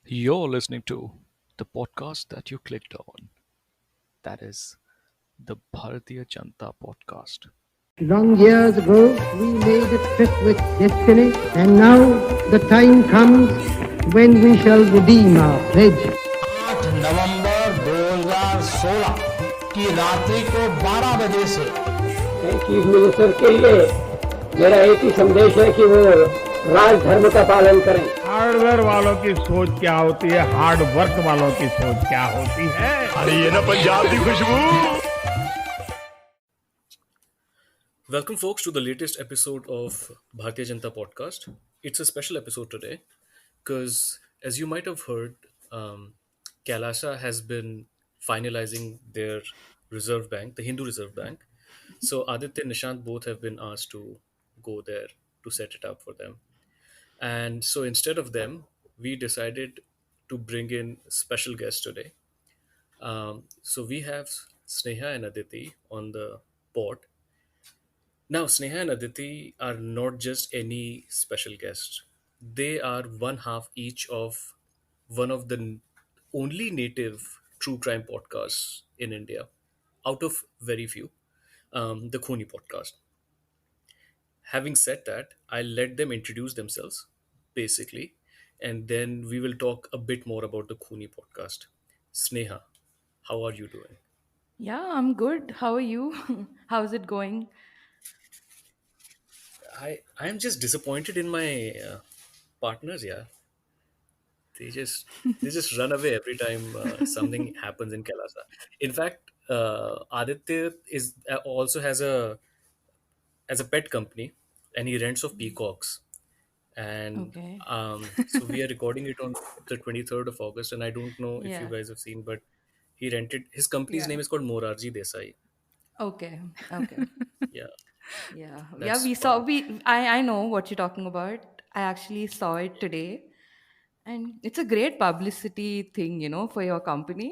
You're listening to the podcast that you clicked on. That is the Bharatiya Janata podcast. Long years ago, we made a trip with destiny, and now the time comes when we shall redeem our pledge. 8 नवंबर 2016 की रात्रि को 12 बजे से chief minister के लिए मेरा एक ही संदेश है कि वो राज धर्म का पालन करें। हार्डवेयर वालों की सोच क्या होती है, हार्ड वर्क वालों की सोच क्या होती है। अरे ये ना पंजाब की खुशबू। Welcome, folks, to the latest episode of Bharatiya Janata podcast. It's a special episode today because, as you might have heard, Kailasa has been finalizing their reserve bank, the Hindu Reserve Bank. So Aditya and Nishant both have been asked to go there to set it up for them. And so instead of them, we decided to bring in special guests today. So we have Sneha and Aditi on the pod. Now, Sneha and Aditi are not just any special guests. They are one half each of one of the only native true crime podcasts in India, out of very few, the Khuni podcast. Having said that, I'll let them introduce themselves, basically, and then we will talk a bit more about the Khuni podcast. Sneha, how are you doing? Yeah, I'm good. How are you? How's it going? I am just disappointed in my partners. Yeah, they just run away every time something happens in Kailasa. In fact, Aditya is also has a pet company, and he rents of peacocks. And Okay. so we are recording it on the 23rd of August, and I don't know if you Yeah. guys have seen, but he rented his company's Yeah. name is called Morarji Desai. Okay. Okay. Yeah, Yeah. Yeah, that's we saw fun. I know what you're talking about. I actually saw it today. And it's a great publicity thing, for your company.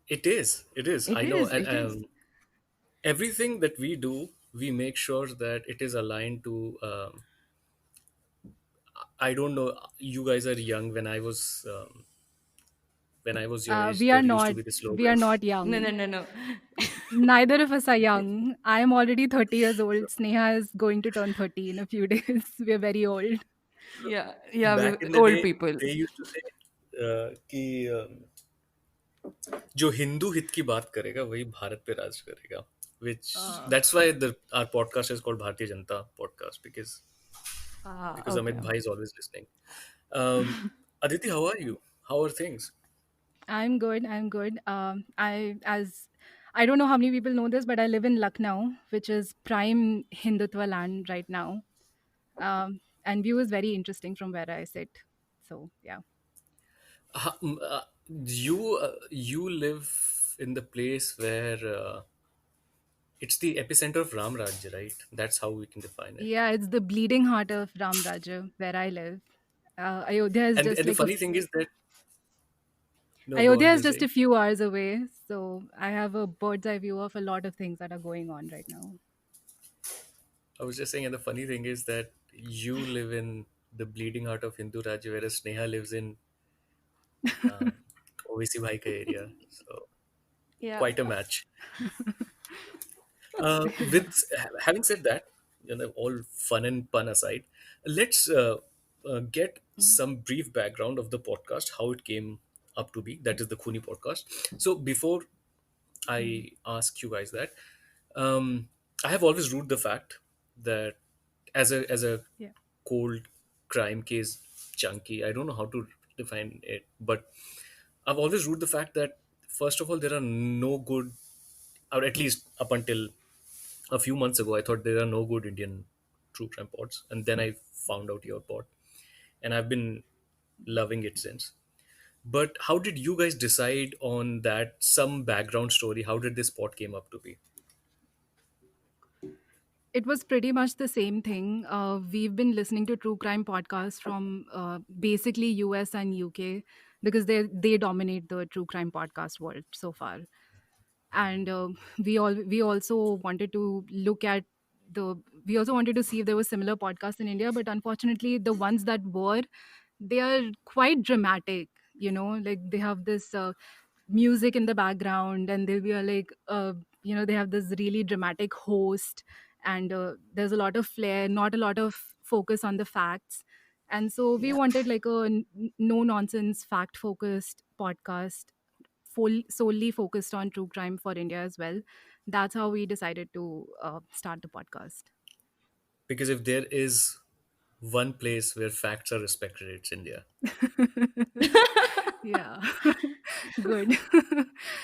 It is. It is. It I know. is. And It is. everything that we do, we make sure that it is aligned to. I don't know. You guys are young. When I was your age, We are there used to not. be this We are slogan. not No, no, young. no, no. Neither of us are young. I am already 30 years old. Sneha is going to turn 30 in a few days. We are very old. Yeah. Yeah, Back in the old day, people. they used to say कि जो हिंदू हित की बात करेगा वही भारत पे राज करेगा. Which that's why the our podcast is called Bharatiya Janata podcast because Okay. Amit Bhai is always listening. Aditi, how are you? How are things? I'm good. I'm good. I don't know how many people know this, but I live in Lucknow, which is prime Hindutva land right now. And view is very interesting from where I sit. So yeah. You live in the place where it's the epicenter of Ram Rajya, right? That's how we can define it. Yeah, it's the bleeding heart of Ram Raja where I live. Ayodhya is And just and the like a funny thing is that no, go on. Ayodhya You're is just a saying. few hours away, so I have a bird's eye view of a lot of things that are going on right now. I was just saying, and the funny thing is that you live in the bleeding heart of Hindu Rajya, whereas Sneha lives in OVC Bhai ka area. So Yeah. quite a match. With having said that, all fun and pun aside, let's get some brief background of the podcast, how it came up to be. That is the Khuni podcast. So before I ask you guys that, I have always ruled the fact that as a Yeah. cold crime case junkie, I don't know how to define it, but I've always ruled the fact that first of all there are no good, or at least up until a few months ago, I thought there are no good Indian true crime pods, and then I found out your pod, and I've been loving it since. But how did you guys decide on that? Some background story. How did this pod came up to be? It was pretty much the same thing. We've been listening to true crime podcasts from basically US and UK because they dominate the true crime podcast world so far. And we also wanted to look at the we also wanted to see if there were similar podcasts in India, but unfortunately, the ones that were they are quite dramatic, like they have this music in the background, and they'll be like, they have this really dramatic host, and there's a lot of flair, not a lot of focus on the facts. And so we Yeah. wanted like a no nonsense fact focused podcast, solely focused on true crime for India as well. That's how we decided to start the podcast. Because if there is one place where facts are respected, it's India. Yeah. Good.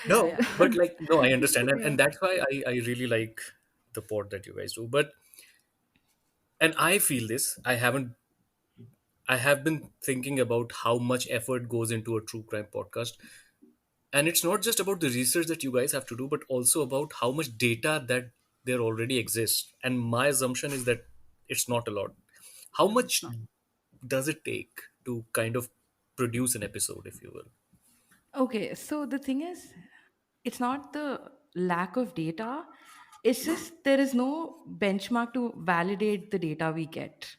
No, Yeah. but like, no, I understand. And Yeah. that's why I really like the pod that you guys do. But, and I feel this, I have been thinking about how much effort goes into a true crime podcast. And it's not just about the research that you guys have to do, but also about how much data that there already exists. And my assumption is that it's not a lot. How No, it's much not. does it take to kind of produce an episode, if you will? Okay, so the thing is, it's not the lack of data, it's just there is no benchmark to validate the data we get.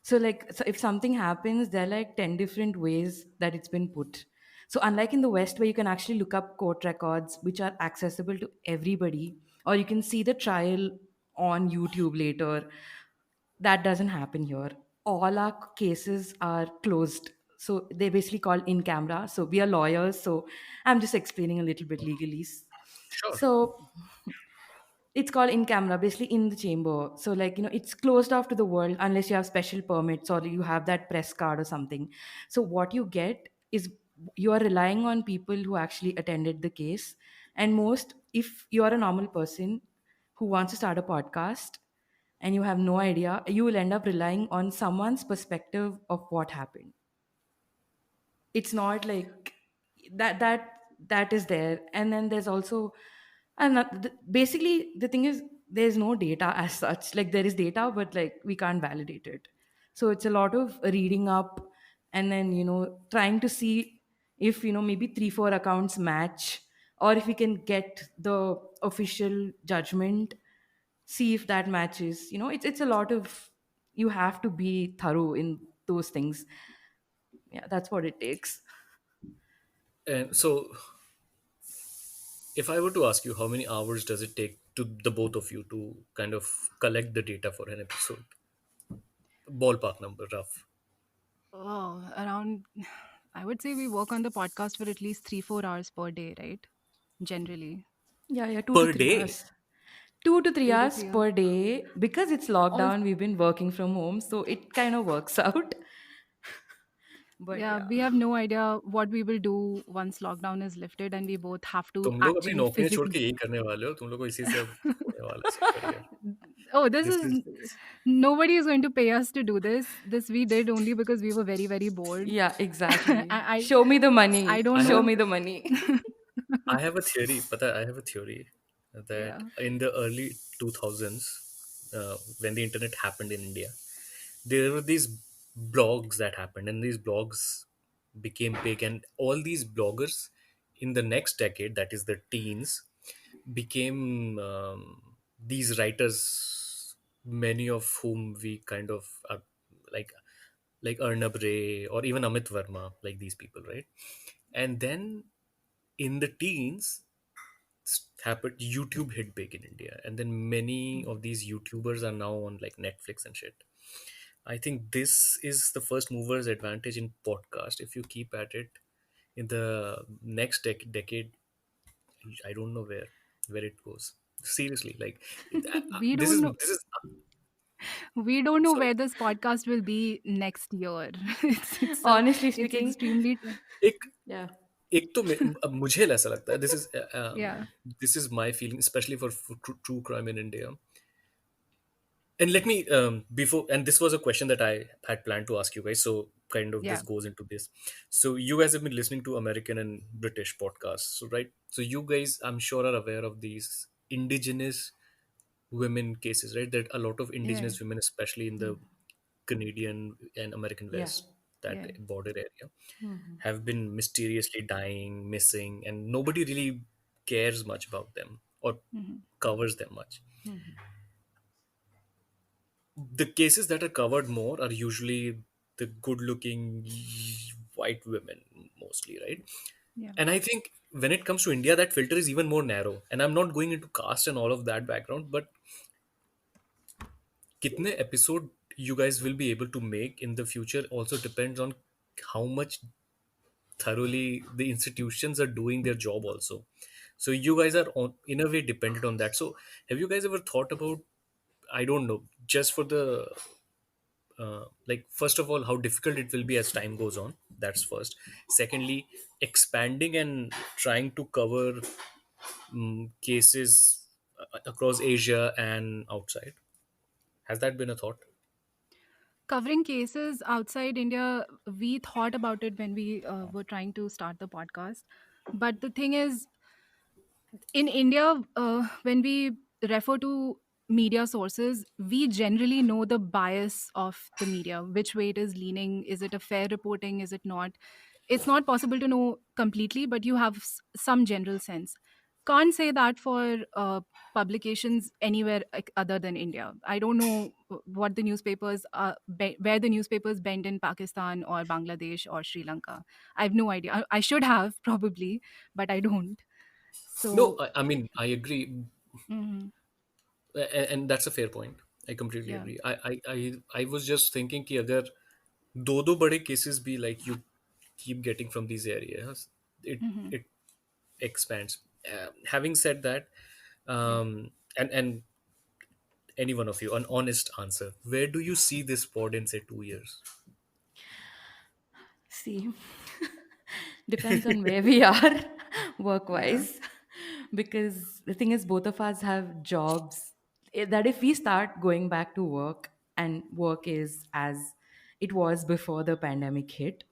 So, like, so if something happens, there are like 10 different ways that it's been put. So, unlike in the West, where you can actually look up court records, which are accessible to everybody, or you can see the trial on YouTube later, that doesn't happen here. All our cases are closed. So they basically call in camera. So we are lawyers. So I'm just explaining a little bit legalese. Sure. So it's called in camera, basically in the chamber. So, like, it's closed off to the world unless you have special permits or you have that press card or something. So what you get is you are relying on people who actually attended the case. And most, if you are a normal person who wants to start a podcast and you have no idea, you will end up relying on someone's perspective of what happened. It's not like that is there. And then there's also, basically the thing is, there's no data as such. Like, there is data, but like we can't validate it. So it's a lot of reading up, and then trying to see if maybe 3 4 accounts match, or if we can get the official judgment, see if that matches. It's a lot of, you have to be thorough in those things. Yeah, that's what it takes. And so, if I were to ask you, how many hours does it take to the both of you to kind of collect the data for an episode? Ballpark number, rough. Oh, around, I would say we work on the podcast for at least 3 4 hours per day, right? Generally. Yeah, yeah, two to Per three day? hours. 2 to 3 hours 2 to 3 hours. per day. Because it's All, lockdown, we've been working from home, so it kind of works out. But yeah, yeah. we have no idea what we will do once lockdown is lifted and we both have to तुम लोग अपनी actually नौकरियां छोड़ physically. के यही करने वाले हो, तुम लोग को इसी से अब होने वाला है सब career. Oh, this This is, is nobody is going to pay us to do this. This we did only because we were very, very bored. Yeah, I, exactly. I, Show me the I money. don't I Show have know. me the money. I have a theory, but I have a theory that Yeah. in the early 2000s, when the internet happened in India, there were these blogs that happened, and these blogs became big, and all these bloggers in the next decade, that is the teens, became these writers, many of whom we kind of are like Arnab Ray or even Amit Verma, like these people, right? And then in the teens, happened, YouTube hit big in India, and then many of these YouTubers are now on like Netflix and shit. I think this is the first mover's advantage in podcast. If you keep at it in the next decade, I don't know where it goes. Seriously, like we this don't is know. this is We don't know sorry. where this podcast will be next year. Honestly It's speaking, extremely, एक yeah. एक तो अब मुझे ऐसा लगता है, yeah, this is my feeling, especially for true crime in India. And let me before, and this was a question that I had planned to ask you guys, so kind of this yeah, goes into this. So you guys have been listening to American and British podcasts, so right? So you guys, I'm sure, are aware of these indigenous women cases, right? That a lot of Yeah. indigenous women, especially in the Canadian and American Yeah. West, that Yeah. border area, have been mysteriously dying, missing, and nobody really cares much about them or covers them much. The cases that are covered more are usually the good looking white women mostly, right? Yeah. And I think when it comes to India, that filter is even more narrow. And I'm not going into caste and all of that background, but kitne episode you guys will be able to make in the future also depends on how much thoroughly the institutions are doing their job also. So you guys are on, in a way, dependent on that. So have you guys ever thought about, I don't know, just for the like, first of all, how difficult it will be as time goes on? That's first. Secondly, expanding and trying to cover cases across Asia and outside. Has that been a thought? Covering cases outside India, we thought about it when we were trying to start the podcast. But the thing is, in India, when we refer to media sources, we generally know the bias of the media, which way it is leaning. Is it a fair reporting? Is it not? It's not possible to know completely, but you have some general sense. Can't say that for publications anywhere other than India. I don't know what the newspapers where the newspapers bend in Pakistan or Bangladesh or Sri Lanka. I have no idea. I should have probably, but I don't. No, So I mean, I agree. mhm, And that's a fair point. I completely yeah. agree. I was just thinking कि अगर दो बड़े cases be like you keep getting from these areas, it Mhm, it expands. Having said that, yeah. and any one of you, an honest answer, where do you see this pod in say 2 years? See, depends on where we are work Yeah. wise. Because the thing is, both of us have jobs that if we start going back to work and work is as it was before the pandemic hit,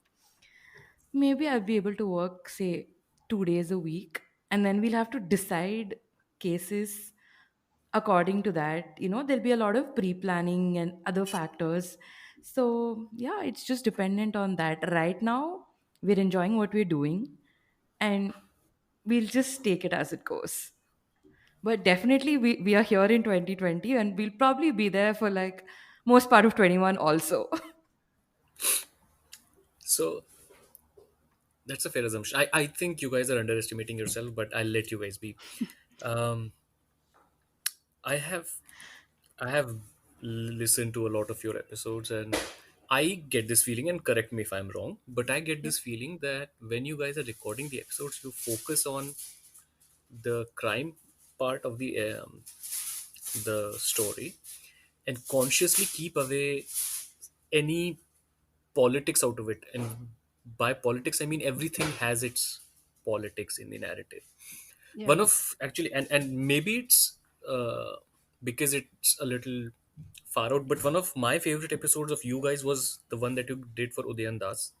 maybe I'll be able to work, say, 2 days a week. And then we'll have to decide cases according to that. There'll be a lot of pre planning and other factors. So, yeah, it's just dependent on that. Right now, we're enjoying what we're doing and we'll just take it as it goes. But definitely, we are here in 2020 and we'll probably be there for like most part of 21 also. So that's a fair assumption. I think you guys are underestimating yourself, but I'll let you guys be. Um, I have I have listened to a lot of your episodes, and I get this feeling, and correct me if I'm wrong, but I get Yep. this feeling that when you guys are recording the episodes, you focus on the crime part of the story and consciously keep away any politics out of it. And by politics, I mean everything has its politics in the narrative. One Yeah. of actually, and maybe it's because it's a little far out, but one of my favorite episodes of you guys was the one that you did for Udayan Das.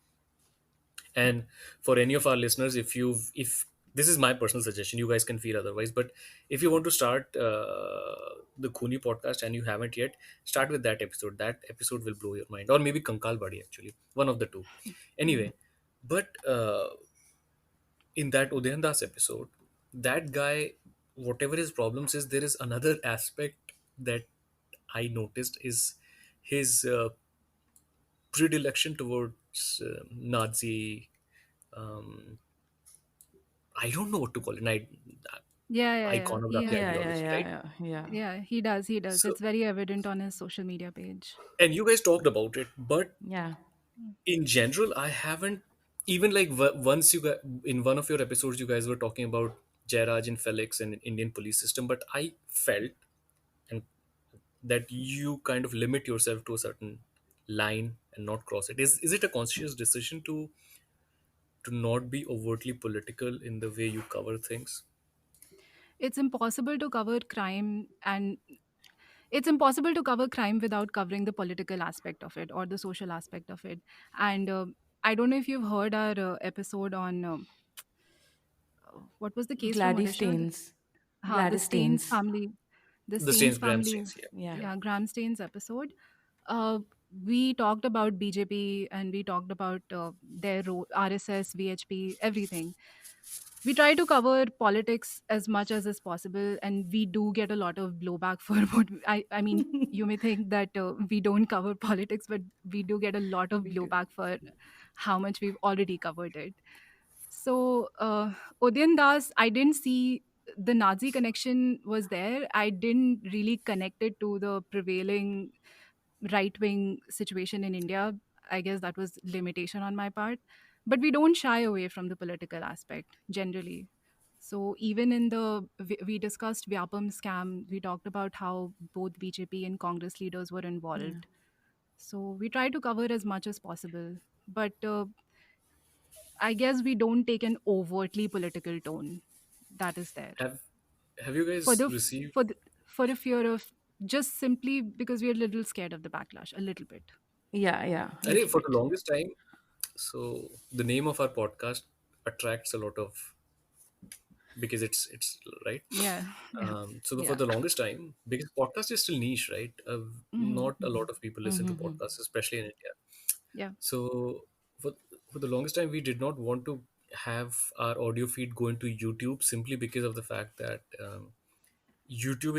And for any of our listeners, if this is my personal suggestion, you guys can feel otherwise, but if you want to start the Khuni podcast and you haven't yet, start with that episode. That episode will blow your mind, or maybe Kankal Badi, actually one of the two. Mhm. Anyway, but in that Udayan Das episode, that guy, whatever his problems is, there is another aspect that I noticed is his predilection towards Nazi. Um, I don't know what to call it. Yeah, yeah, yeah. He Iconography, has. Yeah, yeah, ideology, yeah, right? yeah, yeah. Yeah, he does. He does. So, It's very evident on his social media page. and you guys talked about it, but Yeah. in general, I haven't even like once you got in one of your episodes, you guys were talking about Jairaj and Felix and Indian police system, but I felt and that you kind of limit yourself to a certain line and not cross it. Is it a conscious decision to not be overtly political in the way you cover things? It's impossible to cover crime, and it's impossible to cover crime without covering the political aspect of it or the social aspect of it. And I don't know if you've heard our episode on what was the case from Gladys Odisha? Staines. The Gladys Staines Staines. family, the The Staines Stains, Graham family, Stains, yeah. Yeah. yeah, Graham Staines episode. Uh, we talked about BJP and we talked about their role, RSS, VHP, everything. We try to cover politics as much as is possible, and we do get a lot of blowback for what I mean. You may think that we don't cover politics, but we do get a lot of We do. blowback for how much we've already covered it. So, Udyan Das, I didn't see the Nazi connection was there. I didn't really connect it to the prevailing right wing situation in India. I guess that was limitation on my part. But we don't shy away from the political aspect generally. So even in we discussed Vyapam scam, we talked about how both BJP and Congress leaders were Yeah. involved. So we try to cover as much as possible. But I guess we don't take an overtly political tone. That is there Have Have you for guys the received? for the for the fear of, just simply because we're a little scared of the backlash, a little bit. Yeah, yeah, I think little for the bit. longest time, so the name of our podcast attracts a lot of, because it's right. Yeah, yeah. For Yeah. the longest time, because podcast is still niche, right? Hmm. Not a lot of people listen to podcasts, especially in India. Yeah. So for for the longest time, we did not want to have our audio feed go into YouTube simply because of the fact that YouTube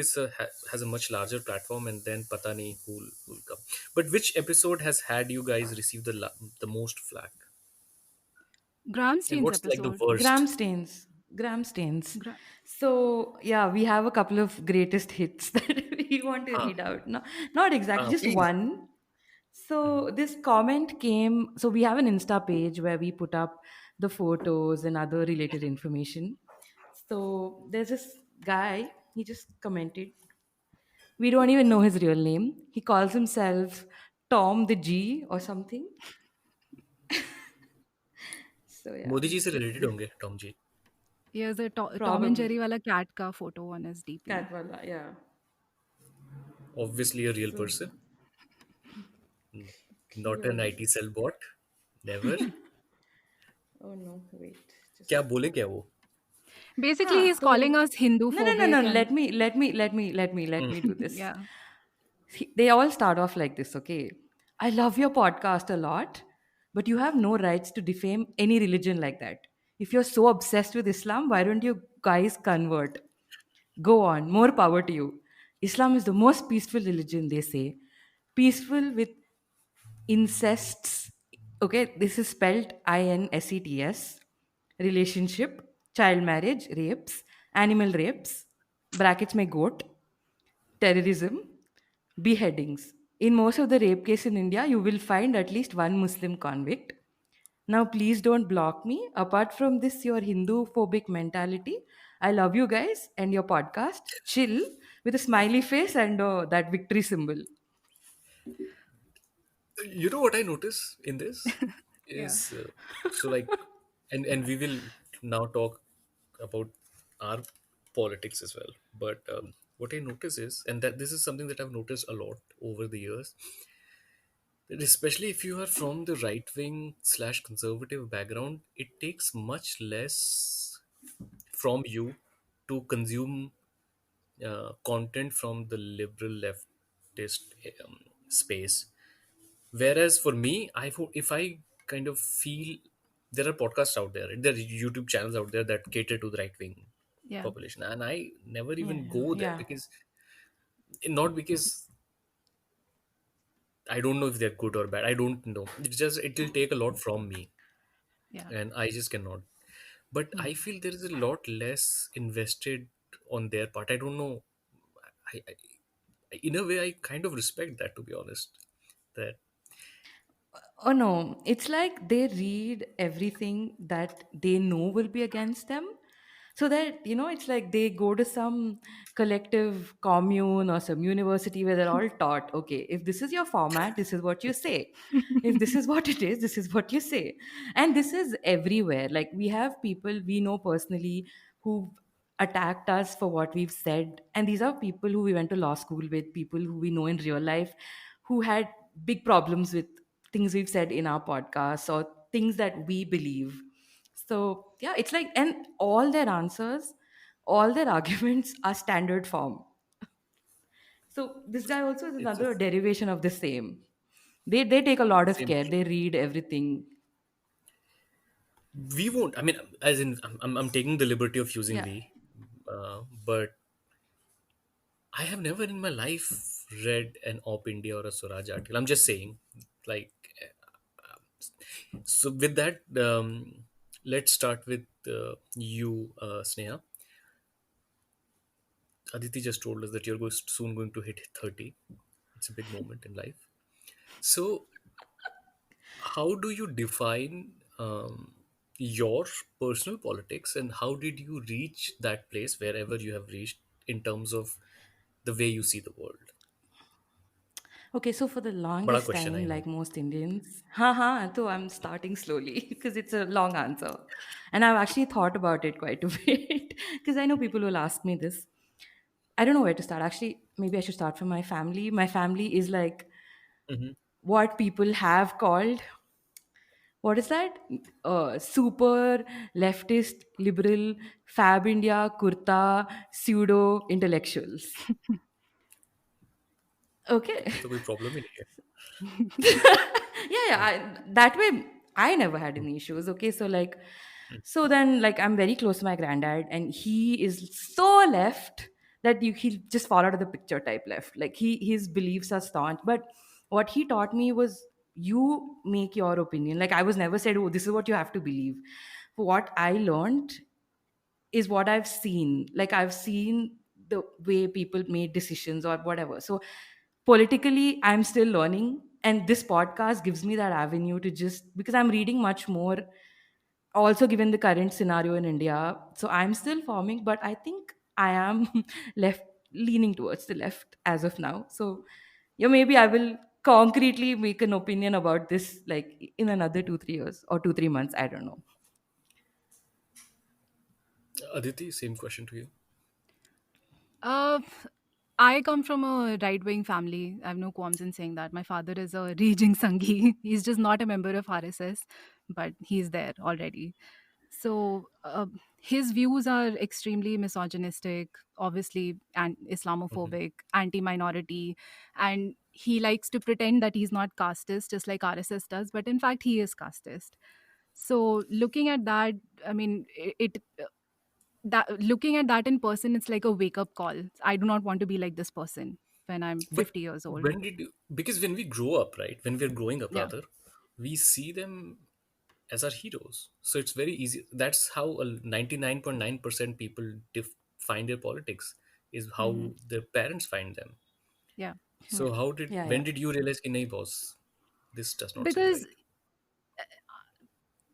has a much larger platform, and then pata nahi who'll come. But which episode has had you guys receive the most flack, and Gramstein's what's like the episode. worst? Gram stains. Gram stains. Gra- So yeah, we have a couple of greatest hits that we want to Huh. read out. No, not exactly, just Please. one. So this comment came. So we have an Insta page where we put up the photos and other related information. So there's this guy. He just commented. We don't even know his real name. He calls himself Tom the G or something. So yeah, Modi ji से this related this होंगे Tom ji. he has a Tom and probably Jerry wala cat ka photo on his DP. Catwalla. Yeah. Obviously a real So person, not an clearly. IT cell bot. Never. Oh no, wait. क्या Just बोले क्या वो? Basically, huh. he's calling So us no, no, no, no. Hindu-phobic and Let me do this. yeah, They all start off like this, okay? I love your podcast a lot, but you have no rights to defame any religion like that. If you're so obsessed with Islam, why don't you guys convert? Go on, more power to you. Islam is the most peaceful religion, they say. Peaceful with incests. Okay, this is spelled INSETS. Relationship, child marriage, rapes, animal rapes, brackets may goat, terrorism, beheadings. In most of the rape case in India, you will find at least one Muslim convict. Now, please don't block me. Apart from this, your Hindu phobic mentality, I love you guys and your podcast. Chill with a smiley face and that victory symbol. You know what I notice in this yeah, is so like, and we will now talk about our politics as well. But what I notice is, and that this is something that I've noticed a lot over the years, that especially if you are from the right wing slash conservative background, it takes much less from you to consume content from the liberal leftist space. Whereas for me, if I kind of feel, there are podcasts out there, there are YouTube channels out there that cater to the right wing yeah, population, and I never Yeah, even yeah, go there yeah. because, not because I don't know if they're good or bad. I don't know. It's just it will take a lot from me, yeah. and I just cannot. But I feel there is a lot less invested on their part. I don't know. In a way, I kind of respect that, to be honest. That Oh no, it's like they read everything that they know will be against them. So that, it's like they go to some collective commune or some university where they're all taught, okay, if this is your format, this is what you say. If this is what it is, this is what you say. And this is everywhere. Like we have people we know personally who attacked us for what we've said. And these are people who we went to law school with, people who we know in real life, who had big problems with things we've said in our podcasts or things that we believe. So, yeah, it's like, and all their answers, all their arguments are standard form. So, this guy also is it's another just derivation of the same. They take a lot of same care, thing. they read everything. We won't. I mean, as in, I'm taking the liberty of using Yeah. we, but I have never in my life read an Op India or a Swaraj article. I'm just saying, like, so with that, let's start with you, Sneha. Aditi just told us that you're soon going to hit 30. It's a big moment in life. So, how do you define your personal politics, and how did you reach that place wherever you have reached in terms of the way you see the world? Okay, so for the Bada longest question, time, I know. like most Indians, haha, so I'm starting slowly because it's a long answer. And I've actually thought about it quite a bit because I know people will ask me this. I don't know where to start. Actually, maybe I should start from my family. My family is like Hmm. what people have called, what is that? Super leftist, liberal, Fab India, Kurta, pseudo intellectuals. Okay. तो कोई problem ही नहीं है. Yeah, that way I never had any issues. Okay, so like, so then like I'm very close to my granddad, and he is so left that he'll just fall out of the picture type left. Like his beliefs are staunch, but what he taught me was you make your opinion. Like I was never said, oh, this is what you have to believe. What I learned is what I've seen. Like I've seen the way people made decisions or whatever. So politically, I'm still learning. And this podcast gives me that avenue to just because I'm reading much more, also given the current scenario in India. So I'm still forming, but I think I am left leaning towards the left as of now. So yeah, maybe I will concretely make an opinion about this like in another 2 3 years or 2 3 months. I don't know. Aditi, same question to you. Uh, I come from a right wing family. I have no qualms in saying that. My father is a raging Sanghi. He's just not a member of RSS, but he's there already. So his views are extremely misogynistic, obviously, and Hmm. Islamophobic, anti minority. And he likes to pretend that he's not casteist, just like RSS does, but in fact, he is casteist. So looking at that, I mean, it that looking at that in person, it's like a wake up call. I do not want to be like this person when I'm But 50 years old. when did you? Because when we grow up, right? When we're growing up, Yeah. rather, we see them as our heroes. So it's very easy. That's how 99.9% people find their politics, is Hmm. how their parents find them. Yeah. So how did Yeah, when yeah. did you realize, "Nay, boss, this does not seem Because right"?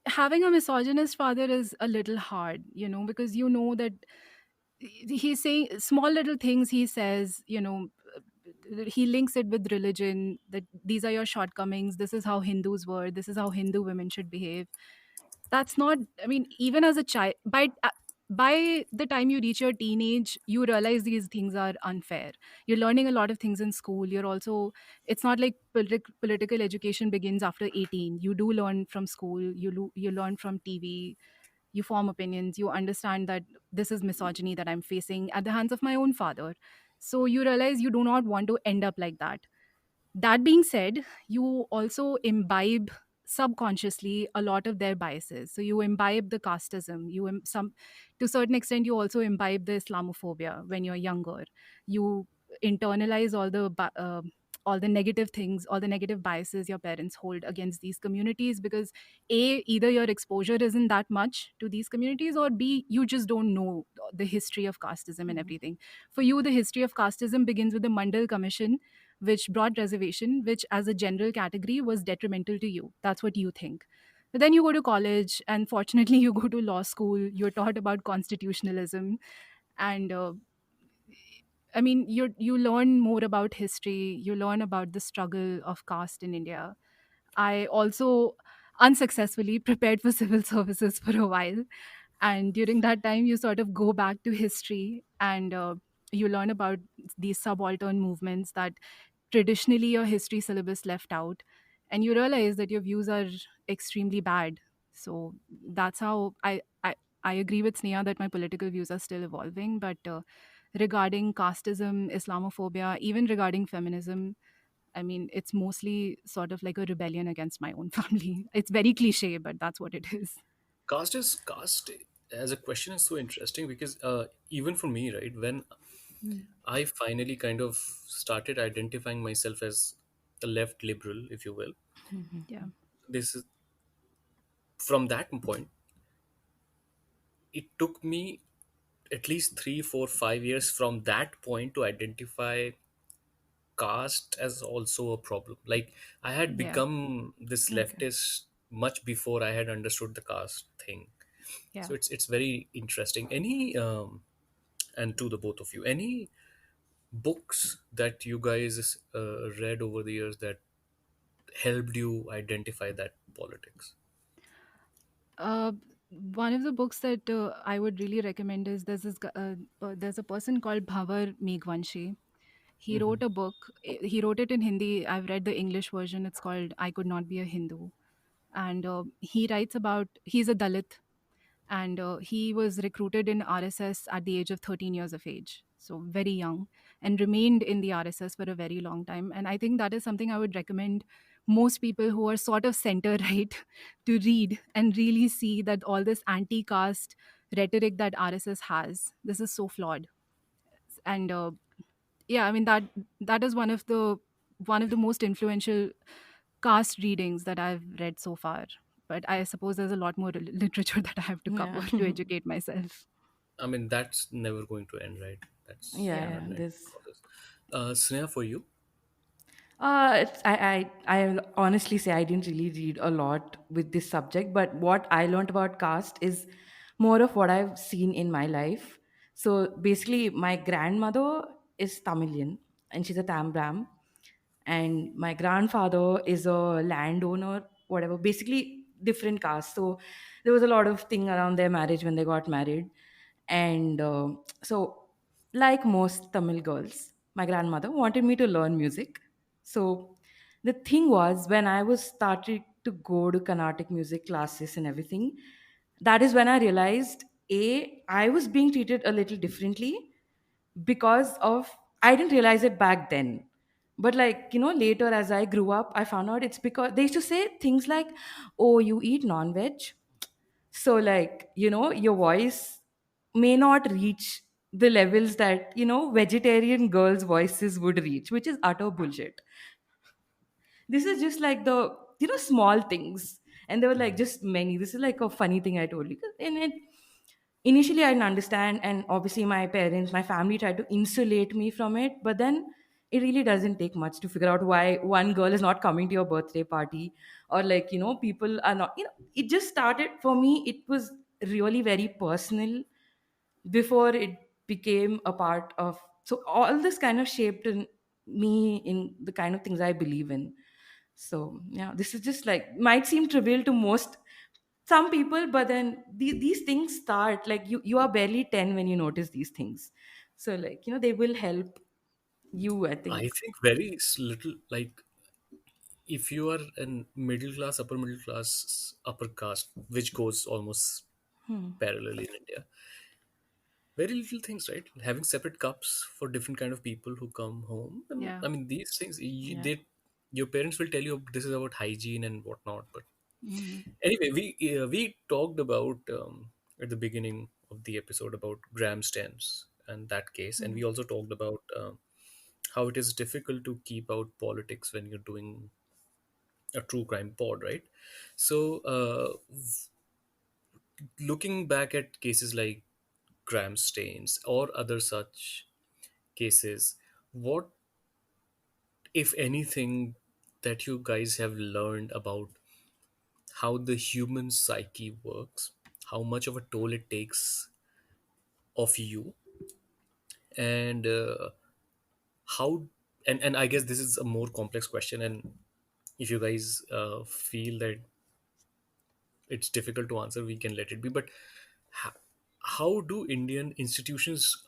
having a misogynist father is a little hard, because you know that he's saying small little things he says, he links it with religion, that these are your shortcomings, this is how Hindus were, this is how Hindu women should behave. That's not, I mean, even as a child, by the time you reach your teenage, you realize these things are unfair. You're learning a lot of things in school. You're also, it's not like political education begins after 18. You do learn from school, you learn from TV, you form opinions, you understand that this is misogyny that I'm facing at the hands of my own father. So you realize you do not want to end up like that. That being said, you also imbibe subconsciously a lot of their biases. So you imbibe the casteism. Some, to a certain extent, you also imbibe the Islamophobia when you're younger. You internalize all the negative things, all the negative biases your parents hold against these communities, because a, either your exposure isn't that much to these communities, or b, you just don't know the history of casteism and everything. For you, the history of casteism begins with the Mandal Commission, which brought reservation, which as a general category was detrimental to you. That's what you think. But then you go to college, and fortunately, you go to law school. You're taught about constitutionalism, and I mean, you learn more about history. You learn about the struggle of caste in India. I also unsuccessfully prepared for civil services for a while, and during that time, you sort of go back to history, and you learn about these subaltern movements that traditionally your history syllabus left out, and you realize that your views are extremely bad. So that's how I agree with Sneha that my political views are still evolving, but regarding casteism, Islamophobia, even regarding feminism, I mean, it's mostly sort of like a rebellion against my own family. It's very cliche, but that's what it is. Caste as a question is so interesting because even for me, right, when Mm. I finally kind of started identifying myself as a left liberal, if you will, Yeah. this is from that point. It took me at least 3, 4, 5 years from that point to identify caste as also a problem. Like I had Yeah. become this Okay. leftist much before I had understood the caste thing. Yeah. So it's very interesting. Any and to the both of you, any books that you guys read over the years that helped you identify that politics? Uh, One of the books that I would really recommend is there's a person called Bhavar Meghvanshi. He Hmm. wrote a book. He wrote it in Hindi. I've read the English version. It's called "I Could Not Be a Hindu," and he writes about he's a Dalit, and he was recruited in RSS at the age of 13 years of age, so very young, and remained in the RSS for a very long time. And I think that is something I would recommend most people who are sort of center right to read and really see that all this anti-caste rhetoric that RSS has, this is so flawed. And yeah, I mean that is one of the most influential caste readings that I've read so far. But I suppose there's a lot more literature that I have to cover Yeah. to educate myself. I mean, that's never going to end, right? That's Yeah, a Yeah. yeah. never-ending This. process. Sneha, for you? I'll honestly say I didn't really read a lot with this subject, but what I learned about caste is more of what I've seen in my life. So basically, my grandmother is Tamilian and she's a Tambram, and my grandfather is a landowner, whatever, basically different caste. So there was a lot of thing around their marriage when they got married, and so like most Tamil girls, my grandmother wanted me to learn music. So the thing was, when I was started to go to Carnatic music classes and everything, that is when I realized, a, I was being treated a little differently because of, I didn't realize it back then. But like, later as I grew up, I found out it's because they used to say things like, oh, you eat non-veg. So like, your voice may not reach the levels that, vegetarian girls' voices would reach, which is utter bullshit. This is just like the, small things. And there were like just many. This is like a funny thing I told you. 'Cause in it, initially I didn't understand, and obviously my parents, my family tried to insulate me from it. But then it really doesn't take much to figure out why one girl is not coming to your birthday party, or like, people are not, it just started for me. It was really very personal before it became a part of, so all this kind of shaped in me in the kind of things I believe in. So yeah, this is just like, might seem trivial to most some people, but then these things start like, you are barely 10 when you notice these things. So like, they will help you, I I think. think very little, like if you are in middle class, upper middle class, upper caste, which goes almost parallelly in India, very little things, right? Having separate cups for different kind of people who come home, and Yeah. I mean these things, Yeah. they your parents will tell you this is about hygiene and whatnot. But Mhm. anyway, we talked about at the beginning of the episode about gram stamps and that case, and we also talked about how it is difficult to keep out politics when you're doing a true crime pod, right? So, looking back at cases like gram stains or other such cases, what, if anything, that you guys have learned about how the human psyche works, how much of a toll it takes of you, and how, and I guess this is a more complex question, and if you guys feel that it's difficult to answer, we can let it be. But how, how do Indian institutions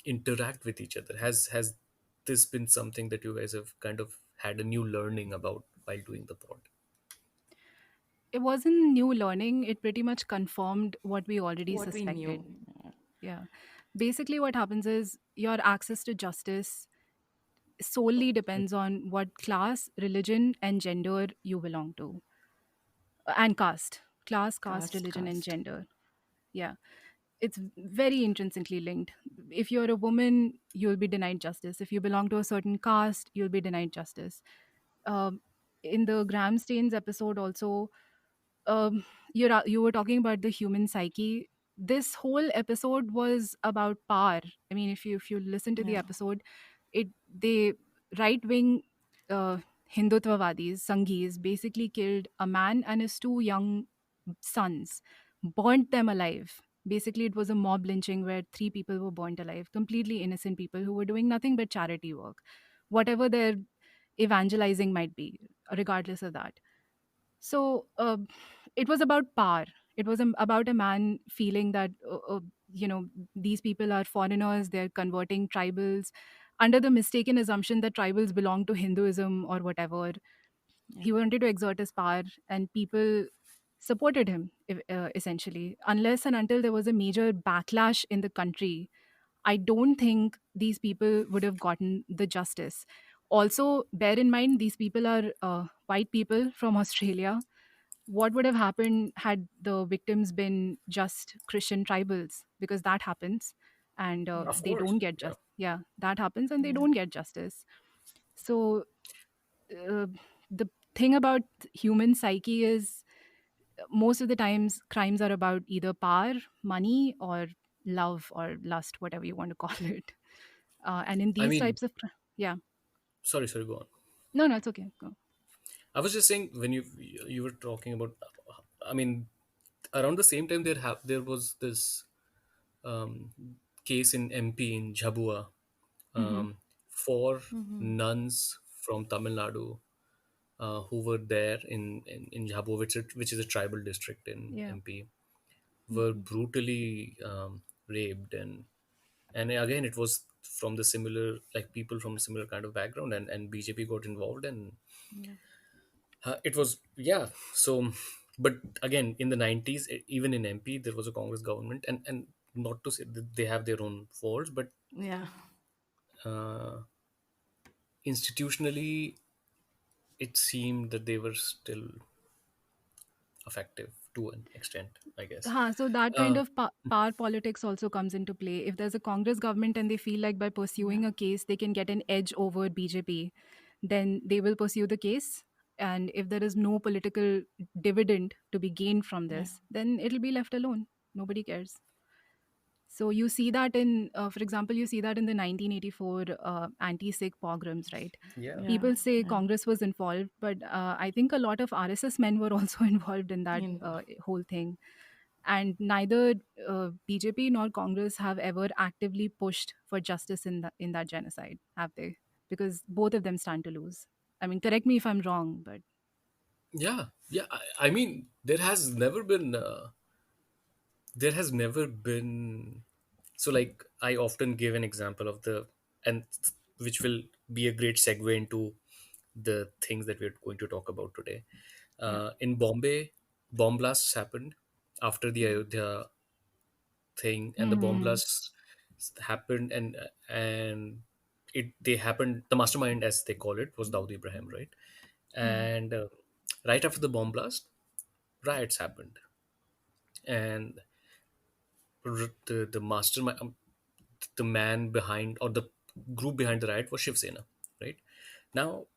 interact with each other? Has this been something that you guys have kind of had a new learning about while doing the pod? It wasn't new learning. It pretty much confirmed what we already What we suspected. knew. Yeah. Basically, what happens is your access to justice solely depends on what class, religion, and gender you belong to, and caste. class, caste, Caste, religion, and caste. gender. Yeah, it's very intrinsically linked. If you're a woman, you'll be denied justice. If you belong to a certain caste, you'll be denied justice. Um, in the Graham Stains episode, also, you were talking about the human psyche. This whole episode was about power. I mean, if you listen to the Yeah. episode, it they right wing uh, Hindutvavadis, Sanghis, basically killed a man and his two young sons, burnt them alive. Basically, it was a mob lynching where three people were burnt alive, completely innocent people who were doing nothing but charity work, whatever their evangelizing might be, regardless of that. So it was about power. It was about a man feeling that these people are foreigners. They're converting tribals under the mistaken assumption that tribals belong to Hinduism or whatever. Yeah. He wanted to exert his power, and people supported him essentially. Unless and until there was a major backlash in the country, I don't think these people would have gotten the justice. Also, bear in mind, these people are white people from Australia. What would have happened had the victims been just Christian tribals? Because that happens, and Yeah. Of they course. don't get Yeah. just yeah, that happens, and they Yeah. don't get justice. So uh, the thing about human psyche is most of the times crimes are about either power, money, or love or lust, whatever you want to call it. And in I these mean, types of yeah, sorry, go on. no, no, it's okay. Go. I was just saying when you were talking about, I mean, around the same time there was this um, case in MP in Jhabua, Hmm. four Mm-hmm. nuns from Tamil Nadu who were there in Jhabua, which is a tribal district in Yeah. MP, were Hmm. brutally raped, and again it was from the similar, like people from similar kind of background, and BJP got involved, and Yeah. it was, yeah. So, but again, in the 90s, even in MP, there was a Congress government, and not to say that they have their own faults, but Yeah. uh, institutionally, it seemed that they were still effective to an extent, I guess. So that kind Uh, of power politics also comes into play. If there's a Congress government and they feel like by Yeah. pursuing a case they can get an edge over BJP, then they will pursue the case. And if there is no political dividend to be gained from Yeah. this, then it'll be left alone. Nobody cares. So you see that for example, you see that in the 1984 anti-Sikh pogroms, right? yeah, Yeah. People say Yeah. Congress was involved, but I think a lot of RSS men were also involved in that In, whole thing. And neither BJP nor Congress have ever actively pushed for justice in that genocide, have they? Because both of them stand to lose. I mean, correct me if I'm wrong, but yeah. I mean, there has never been so, like, I often give an example of and which will be a great segue into the things that we're going to talk about today. yeah. In Bombay, bomb blasts happened after the Mm. Ayodhya thing, and the bomb hmm, blasts happened, and they happened. The mastermind, as they call it, was Dawood Ibrahim, right? hmm, And right after the bomb blast, riots happened, and the mastermind, the man behind, or the group behind the riot, was Shiv Sena, right? Now,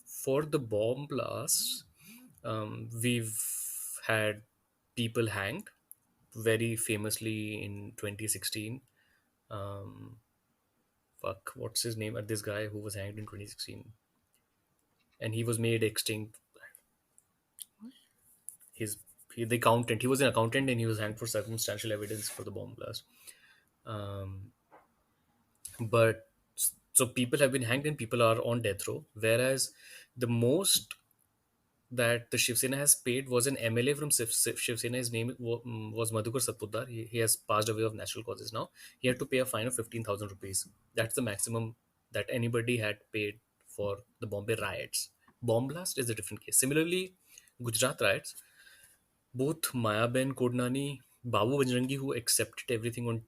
for the bomb blasts, we've had people hanged, very famously in 2016. Um, fuck, what's his name? This guy who was hanged in 2016, and he was made extinct. His the accountant. He was an accountant, and he was hanged for circumstantial evidence for the bomb blast. Um, but so people have been hanged and people are on death row, whereas the most that the Shiv Sena has paid was an MLA from Shiv Sena. His name was Madhukar Satpudar. He has passed away of natural causes now. He had to pay a fine of 15,000 rupees. That's the maximum that anybody had paid for the Bombay riots. Bomb blast is a different case. Similarly, Gujarat riots, both Mayaben Kodnani, Babu Bajrangi, who accepted everything on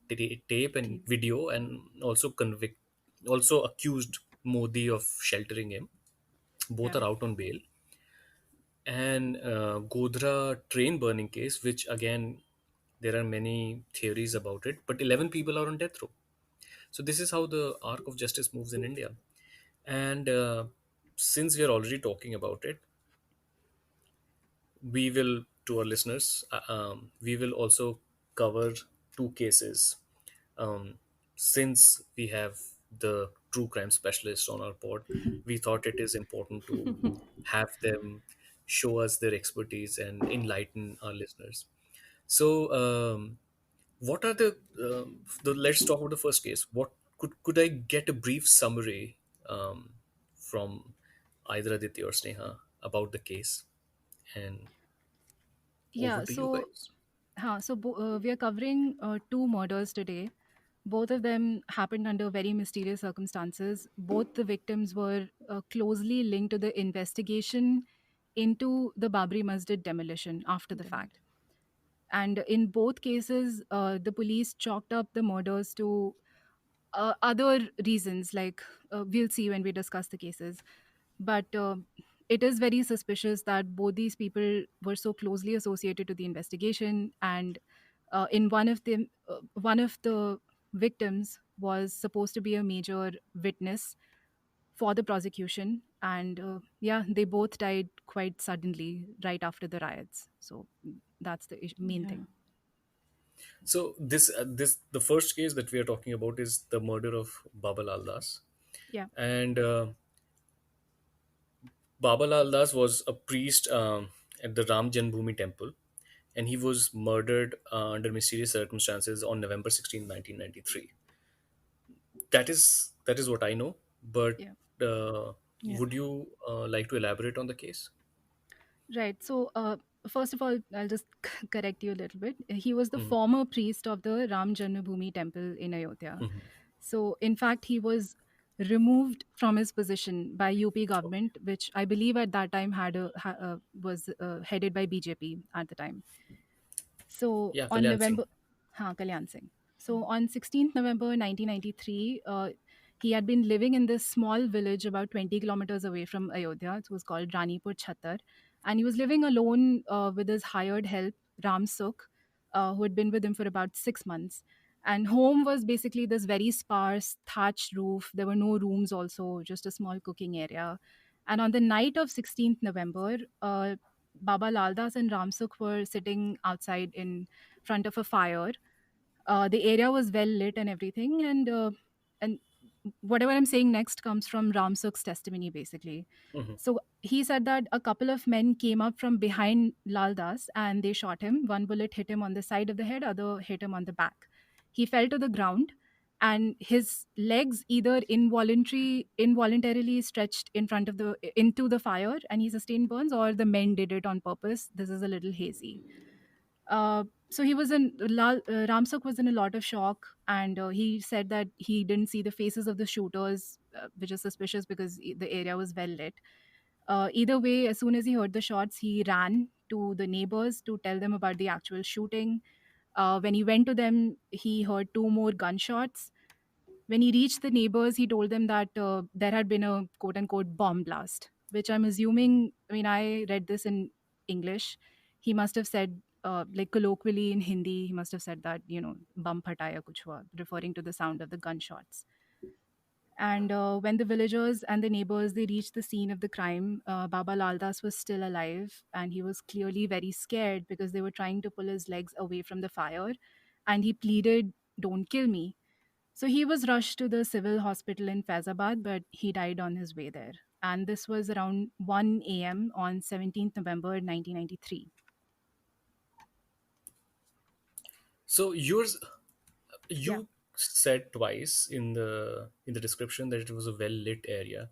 tape and video, and also accused Modi of sheltering him. Both Yeah. are out on bail. and Godhra train burning case, which again there are many theories about it, but 11 people are on death row. So this is how the arc of justice moves in India. And since we are already talking about it, we will, to our listeners, we will also cover two cases. Um, since we have the true crime specialist on our pod, we thought it is important to have them show us their expertise and enlighten our listeners. So, what are the let's talk about the first case. What could I get a brief summary from either Aditya or Sneha about the case, and over Yeah, to you so guys. we are covering two murders today. Both of them happened under very mysterious circumstances. Both the victims were closely linked to the investigation into the Babri Masjid demolition after the fact. And in both cases, the police chalked up the murders to other reasons, like we'll see when we discuss the cases. But it is very suspicious that both these people were so closely associated to the investigation. And in one of the victims was supposed to be a major witness for the prosecution. And yeah, they both died quite suddenly right after the riots. So that's the main Yeah. thing. So this the first case that we are talking about is the murder of Baba Lal Das, Yeah. and Baba Lal Das was a priest at the Ram Janmabhoomi temple, and he was murdered under mysterious circumstances on November 16, 1993. That is what I know. But Yeah. Yeah. would you like to elaborate on the case? Right. So, first of all, I'll just correct you a little bit. He was the Mhm. former priest of the Ram Janmabhoomi temple in Ayodhya. So, in fact, he was removed from his position by UP government, which I believe at that time was headed by BJP at the time. So Yeah, on Kalyan Singh. November, Kalyan Singh. So on 16th November 1993, he had been living in this small village about 20 kilometers away from Ayodhya. It was called Ranipur Chhattar. And he was living alone with his hired help, Ram Sukh, who had been with him for about 6 months. And home was basically this very sparse thatched roof. There were no rooms, also, just a small cooking area. And on the night of 16th November, Baba Laldas and Ramsukh were sitting outside in front of a fire. The area was well lit and everything, and whatever I'm saying next comes from Ramsukh's testimony, basically. Mhm. So he said that a couple of men came up from behind Laldas and they shot him. One bullet hit him on the side of the head, other hit him on the back. He fell to the ground, and his legs either involuntarily stretched in front of the into the fire and he sustained burns, or the men did it on purpose. This is a little hazy. So Ramsuk was in a lot of shock, and he said that he didn't see the faces of the shooters, which is suspicious because the area was well lit. Either way, as soon as he heard the shots, he ran to the neighbors to tell them about the actual shooting. When he went to them, he heard two more gunshots. When he reached the neighbors, he told them that there had been a quote unquote bomb blast, which I'm assuming, I mean, I read this in English. He must have said, like colloquially in Hindi, he must have said that, bum phataya kuch hua, referring to the sound of the gunshots. And when the villagers and the neighbors they reached the scene of the crime, Baba Laldas was still alive, and he was clearly very scared because they were trying to pull his legs away from the fire, and he pleaded, "Don't kill me." So he was rushed to the civil hospital in Faizabad, but he died on his way there. And this was around 1 a.m. on 17th November 1993. So Yeah. you said twice in the description that it was a well lit area,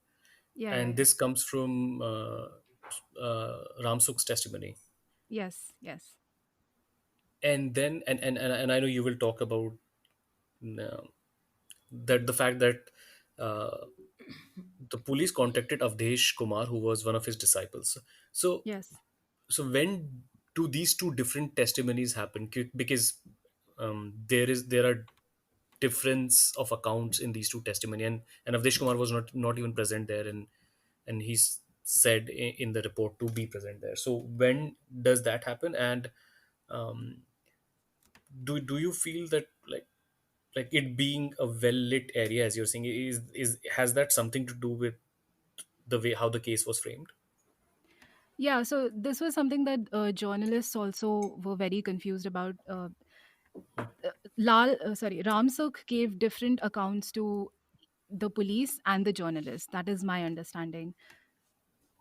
Yeah, yeah, and yeah. this comes from Ramsukh's testimony. Yes, yes. And then and I know you will talk about uh, that the fact that uh, the police contacted Avdesh Kumar, who was one of his disciples. So Yes. so when do these two different testimonies happen? Because there are difference of accounts in these two testimony, and Avdesh Kumar was not even present there, and he in the report to be present there. So when does that happen? And um, do you feel that like it being a well lit area, as you're saying, is has that something to do with the way how the case was framed? Yeah, so this was something that journalists also were very confused about. Ramsuk gave different accounts to the police and the journalists. That is my understanding.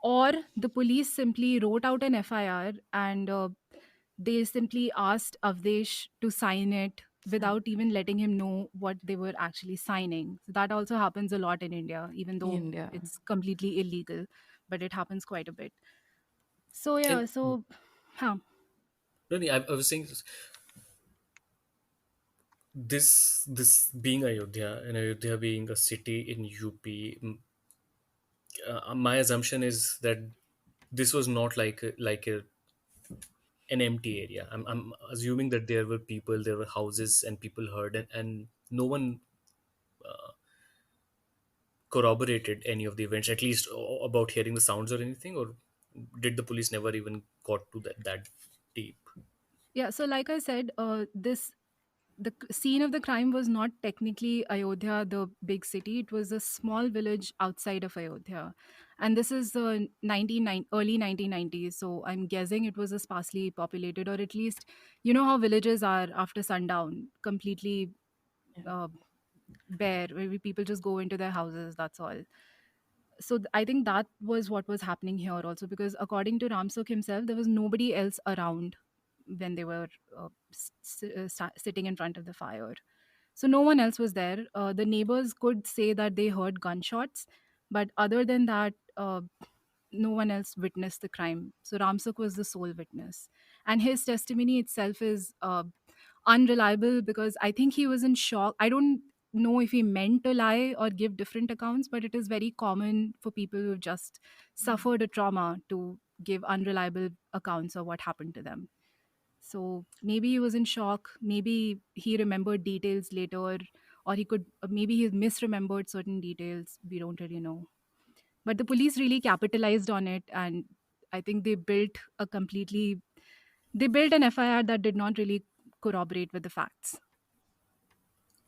Or the police simply wrote out an FIR and they simply asked Avdesh to sign it Fine. without even letting him know what they were actually signing. So that also happens a lot in India, even though India. it's completely illegal, but it happens quite a bit. So And yeah, so huh. really, I was saying this being Ayodhya, and Ayodhya being a city in UP, my assumption is that this was not an empty area. I'm assuming that there were people, there were houses, and people heard, and no one corroborated any of the events, at least about hearing the sounds or anything, or did the police never even got to that deep? Yeah, so like I said, scene of the crime was not technically Ayodhya, the big city. It was a small village outside of Ayodhya, and this is the early 1990s. So I'm guessing it was a sparsely populated, or at least you know how villages are after sundown, completely Yeah. uh, bare, where people just go into their houses. That's all. So I think that was what was happening here also, because according to Ramsuk himself, there was nobody else around when they were sitting in front of the fire. So no one else was there. The neighbors could say that they heard gunshots, but other than that, no one else witnessed the crime. So Ramsuk was the sole witness, and his testimony itself is unreliable because I think he was in shock. I don't know if he meant to lie or give different accounts, but it is very common for people who've just suffered a trauma to give unreliable accounts of what happened to them. So maybe he was in shock, maybe he remembered details later, or he could maybe he misremembered certain details. We don't really know. But the police really capitalized on it, and I think they built an FIR that did not really corroborate with the facts.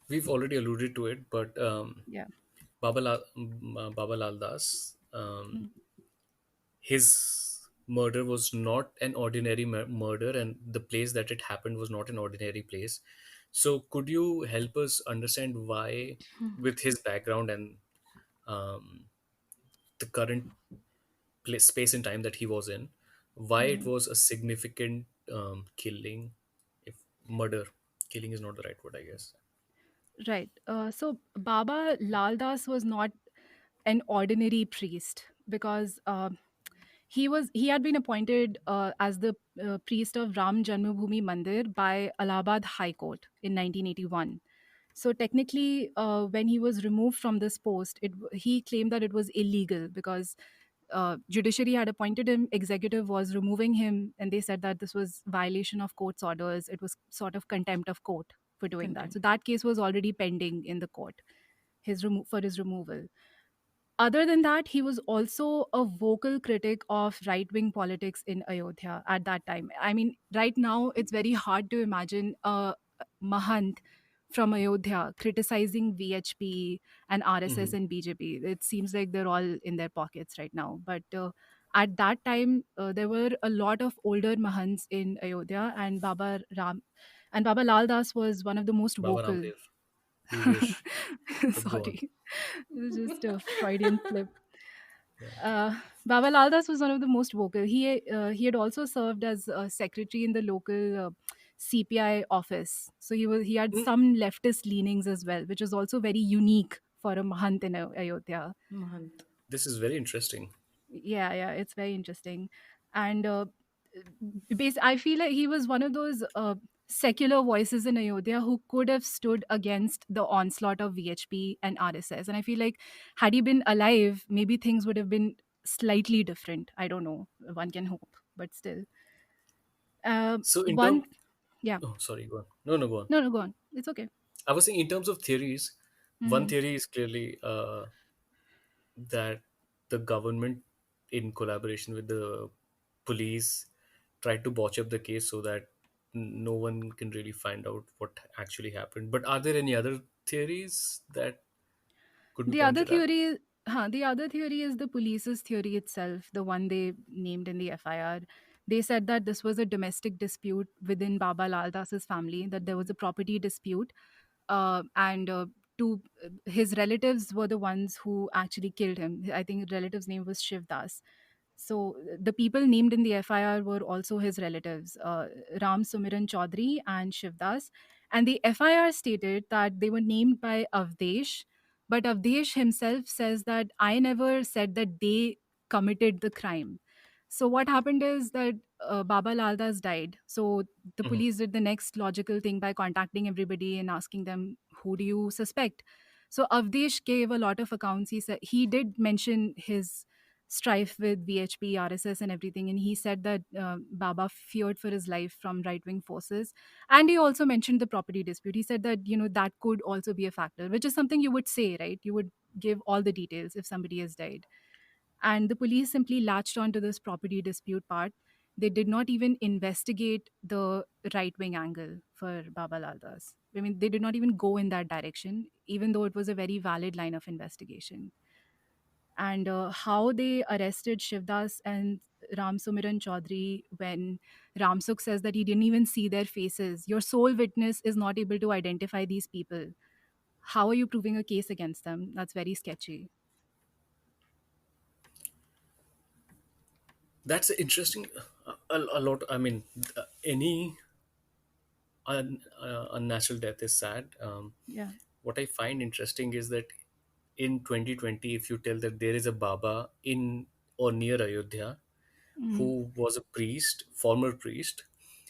We've already alluded to it, but Yeah. Baba Lal Das, Mm. his murder was not an ordinary murder, and the place that it happened was not an ordinary place. So could you help us understand why, with his background and um, the current space and time that he was in, why it was a significant killing? If murder, killing is not the right word, I guess. Right. So Baba Lal Das was not an ordinary priest because he had been appointed as the priest of Ram Janmabhoomi Mandir by Allahabad High Court in 1981. So technically, when he was removed from this post, he claimed that it was illegal because judiciary had appointed him, executive was removing him, and they said that this was violation of court's orders. It was sort of contempt of court for doing that. Content. So that case was already pending in the court, for his removal. Other than that, he was also a vocal critic of right wing politics in Ayodhya at that time. I mean, right now, it's very hard to imagine a Mahant from Ayodhya criticizing VHP and RSS Hmm. and BJP. It seems like they're all in their pockets right now. But at that time, there were a lot of older Mahants in Ayodhya, and Baba Lal Das was one of the most Baba vocal. Ramdev, we wish. But go on. Sorry, it was just a Freudian slip. Yeah. Baba Laldas was one of the most vocal. He had also served as a secretary in the local CPI office, so he had Mm, some leftist leanings as well, which is also very unique for a Mahant in Ayodhya. Mahant. this is very interesting. Yeah, yeah, it's very interesting. And I feel like he was one of those secular voices in Ayodhya who could have stood against the onslaught of VHP and RSS. And I feel like had he been alive, maybe things would have been slightly different. I don't know. One can hope, but still. So in One, term, yeah. oh sorry, go on. No, no, go on. No, no, go on. It's okay. I was saying in terms of theories, one Hmm. theory is clearly that the government in collaboration with the police, tried to botch up the case so that no one can really find out what actually happened. But are there any other theories that could be The other pointed at? theory, the other theory is the police's theory itself, the one they named in the FIR. They said that this was a domestic dispute within Baba Lal Das's family, that there was a property dispute, and two his relatives were the ones who actually killed him. I think relative's name was Shiv Das. So the people named in the FIR were also his relatives, Ram Sumiran Chaudhary and Shivdas. And the FIR stated that they were named by Avdesh, but Avdesh himself says that I never said that they committed the crime. So what happened is that Baba Laldas died. So the Mhm. police did the next logical thing by contacting everybody and asking them, who do you suspect? So Avdesh gave a lot of accounts. He said he did mention his strife with VHP, RSS, and everything. And he said that Baba feared for his life from right wing forces. And he also mentioned the property dispute. He said that, that could also be a factor, which is something you would say, right? You would give all the details if somebody has died. And the police simply latched onto this property dispute part. They did not even investigate the right wing angle for Baba Laldas. I mean, they did not even go in that direction, even though it was a very valid line of investigation. And how they arrested Shivdas and Ram Sumiran Chaudhary when Ramsukh says that he didn't even see their faces. Your sole witness is not able to identify these people. How are you proving a case against them? That's very sketchy. That's interesting. A lot. I mean, any unnatural death is sad. Yeah. What I find interesting is that in 2020, if you tell that there is a Baba in or near Ayodhya Mm. who was a priest, former priest,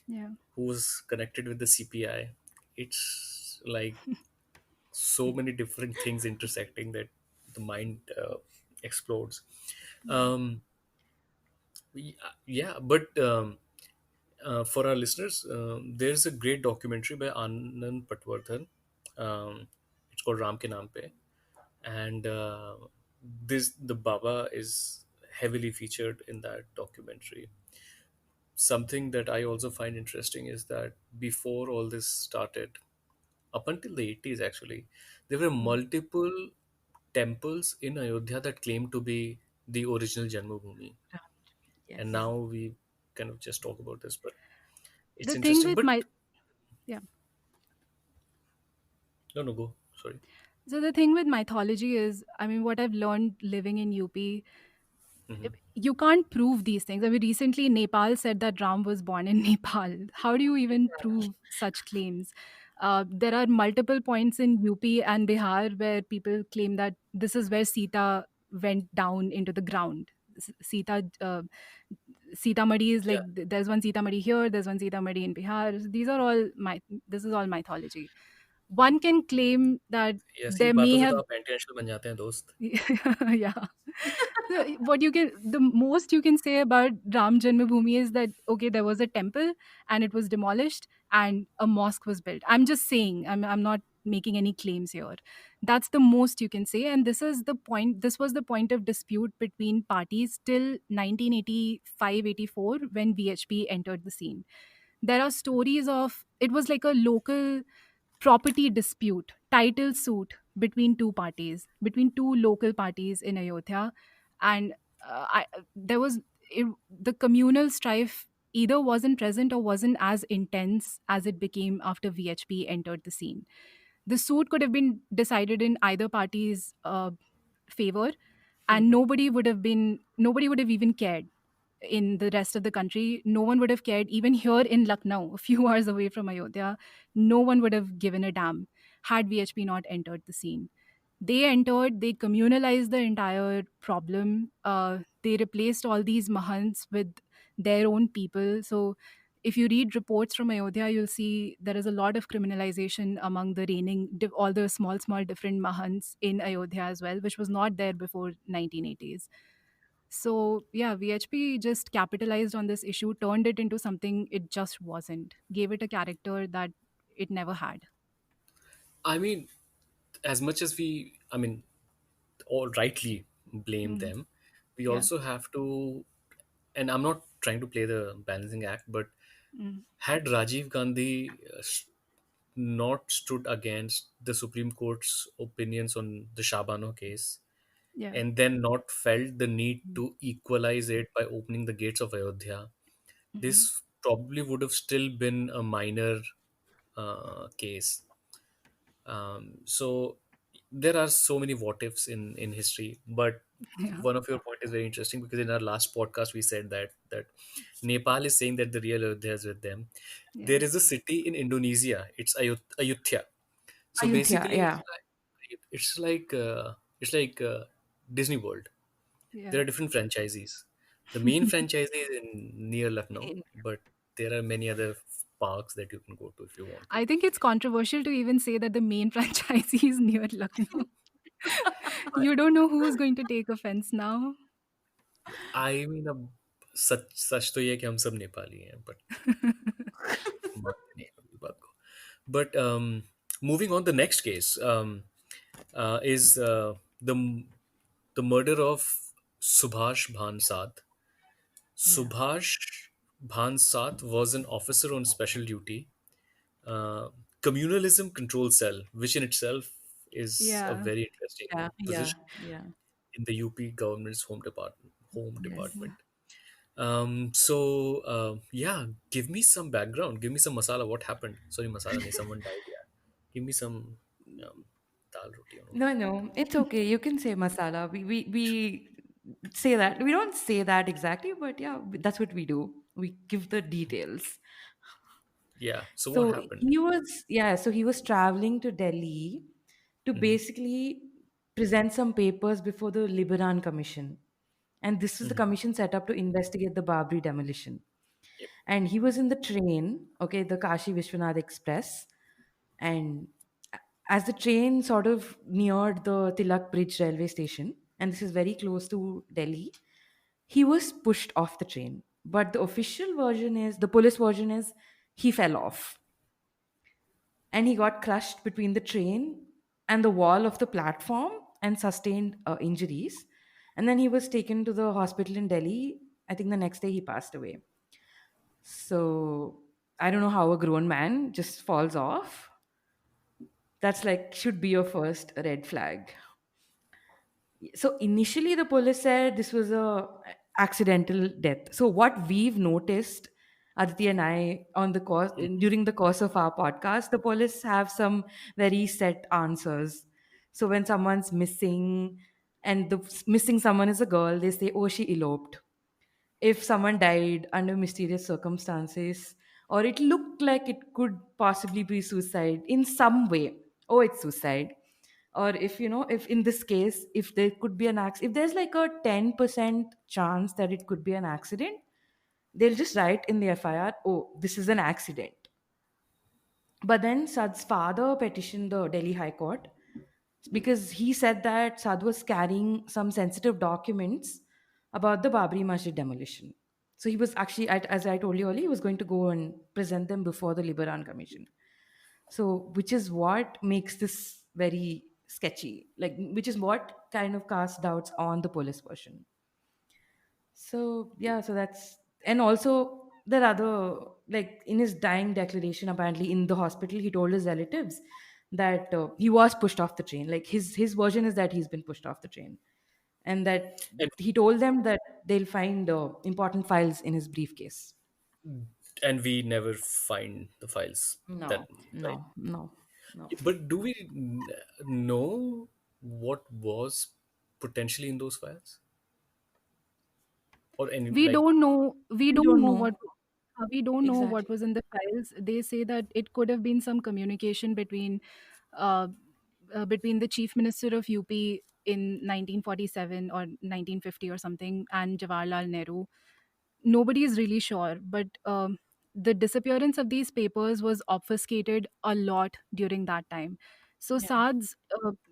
Yeah. who was connected with the CPI, it's like so many different things intersecting that the mind explodes. Yeah. Um, yeah, but for our listeners, there's a great documentary by Anand Patwardhan. It's called Ram Ke Naam Pe, and this the Baba is heavily featured in that documentary. Something that I also find interesting is that before all this started, up until the 80s actually, there were Mm. multiple temples in Ayodhya that claimed to be the original Janmabhoomi. And Yes. now we kind of just talk about this, but it's The thing interesting. with But my Yeah. no, no, go. Sorry. So the thing with mythology is, I mean, what I've learned living in UP, Hmm. you can't prove these things. I mean, recently Nepal said that Ram was born in Nepal. How do you even prove such claims? There are multiple points in UP and Bihar where people claim that this is where Sita went down into the ground. Sita, Sita Madi is Yeah. like there's one Sita Madi here, there's one Sita Madi in Bihar. These are all this is all mythology. One can claim that ये ऐसी there may बातों से तो have आप anti national बन जाते हैं दोस्त. yeah. So, what you can the most you can say about Ram Janmabhoomi is that okay, there was a temple and it was demolished and a mosque was built. I'm just saying, I'm not making any claims here. That's the most you can say, and this is the point. This was the point of dispute between parties till 1985-84 when VHP entered the scene. There are stories of it was like a local property dispute, title suit between two parties, between two local parties in Ayodhya. And there was the communal strife either wasn't present or wasn't as intense as it became after VHP entered the scene. The suit could have been decided in either party's favor, and nobody would have even cared in the rest of the country. No one would have cared. Even here in Lucknow, a few hours away from Ayodhya, no one would have given a damn had VHP not entered the scene. They entered, they communalized the entire problem. They replaced all these mahants with their own people. So if you read reports from Ayodhya, you'll see there is a lot of criminalization among the reigning, all the small different mahants in Ayodhya as well, which was not there before 1980s. So yeah, VHP just capitalized on this issue, turned it into something it just wasn't, gave it a character that it never had. I mean, as much as we, I mean, all rightly blame Mhm. them, we Yeah. also have to, and I'm not trying to play the balancing act, but Mm. had Rajiv Gandhi not stood against the Supreme Court's opinions on the Shabano case, Yeah. and then not felt the need to equalize it by opening the gates of Ayodhya, Hmm. this probably would have still been a minor case. So there are so many what ifs in history, but Yeah. one of your point is very interesting, because in our last podcast we said that Nepal is saying that the real Ayodhya is with them. Yeah. There is a city in Indonesia. It's Ayutthaya. So Ayutthaya, basically, yeah. it's like Disney World. Yeah. There are different franchisees. The main franchisee is in near Lucknow, In- but there are many other parks that you can go to if you want to. I think it's controversial to even say that the main franchisee is near Lucknow. You don't know who's going to take offense now. I mean अब सच तो ये है कि हम सब नेपाली हैं, but मानते नहीं हैं अभी बात को. But moving on, the next case is the murder of Subhash Bhansad. yeah. Subhash Bhansad was an officer on special duty, uh, communalism control cell, which in itself is a Yeah. very interesting Yeah, yeah, position yeah. in the UP government's home department. Home Yes. department. So yeah, give me some background. Give me some masala. What happened? Sorry, masala. Nahi, someone died. Yeah, give me some um, dal roti. No, no, it's okay. You can say masala. We say that. We don't say that exactly, but yeah, that's what we do. We give the details. Yeah. So what So happened? he was, yeah, so he was traveling to Delhi to Hmm. basically present some papers before the Liberan Commission. And this is the Hmm. commission set up to investigate the Babri demolition. Yep. And he was in the train, okay, the Kashi Vishwanath Express. And as the train sort of neared the Tilak Bridge railway station, and this is very close to Delhi, he was pushed off the train. But the official version is, the police version is, he fell off and he got crushed between the train and the wall of the platform and sustained injuries. And then he was taken to the hospital in Delhi. I think the next day he passed away. So I don't know how a grown man just falls off. That's like should be your first red flag. So initially the police said this was a accidental death. So what we've noticed, Aditi and I, on the course during the course of our podcast, the police have some very set answers. So when someone's missing and the missing someone is a girl, they say, "Oh, she eloped." If someone died under mysterious circumstances, or it looked like it could possibly be suicide in some way, oh, it's suicide. Or if if in this case, if there could be an accident, if there's like a 10% chance that it could be an accident, they'll just write in the FIR, oh, this is an accident. But then Sad's father petitioned the Delhi High Court because he said that Sad was carrying some sensitive documents about the Babri Masjid demolition. So he was actually, as I told you earlier, he was going to go and present them before the Liberan Commission. So, which is what makes this very sketchy, like, which is what kind of casts doubts on the police version. So yeah, so that's, and also there are other, like in his dying declaration, apparently in the hospital, he told his relatives that he was pushed off the train. Like his version is that he's been pushed off the train, and that And he told them that they'll find important files in his briefcase. and we never find the files that No, right. no, no, no. But do we know what was potentially in those files, or any We like? don't know. We We don't don't know know what. We don't know what exactly. was in the files. They say that it could have been some communication uh, between the chief minister of UP in 1947 or 1950 or something and Jawaharlal Nehru. Nobody is really sure, but the disappearance of these papers was obfuscated a lot during that time. So Yeah,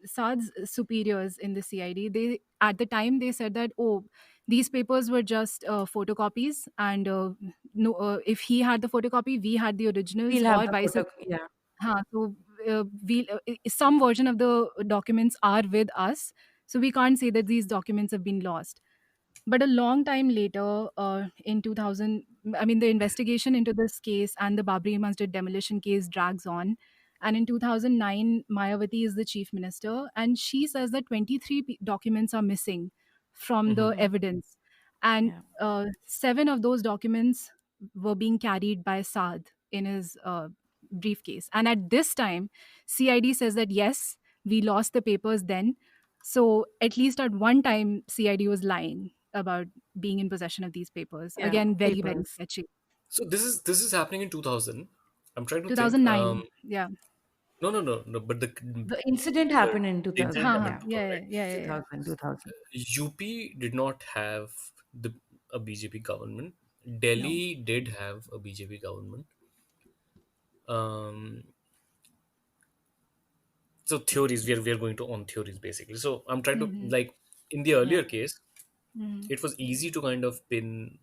Saad's superiors in the CID, they at the time they said that, oh, these papers were just photocopies, and no, if he had the photocopy, we had the originals, we'll have or the vice. photo. Yeah, So some version of the documents are with us, so we can't say that these documents have been lost. But a long time later, in 2000, I mean, the investigation into this case and the Babri Masjid demolition case drags on. And in 2009, Mayawati is the chief minister, and she says that 23 documents are missing from the Hmm. Mm. evidence. And Yeah. seven of those documents were being carried by Saad in his briefcase. And at this time, CID says that yes, we lost the papers then. So at least at one time, CID was lying about being in possession of these papers. Yeah. Again, very, very Papers. sketchy. So this is happening in 2000. I'm trying to think. 2009. Yeah. No, no, no, no. But The incident the happened in incident 2000. Huh, huh. happened Yeah. in Yeah, 2000, yeah, right? yeah, yeah, yeah. 2000, 2000. UP did not have the a BJP government. No. Delhi did have a BJP government. Um, so theories, we are going to on theories basically. So I'm trying to, Hmm. like, in the Yeah. earlier case, Hmm. it was easy to kind of pin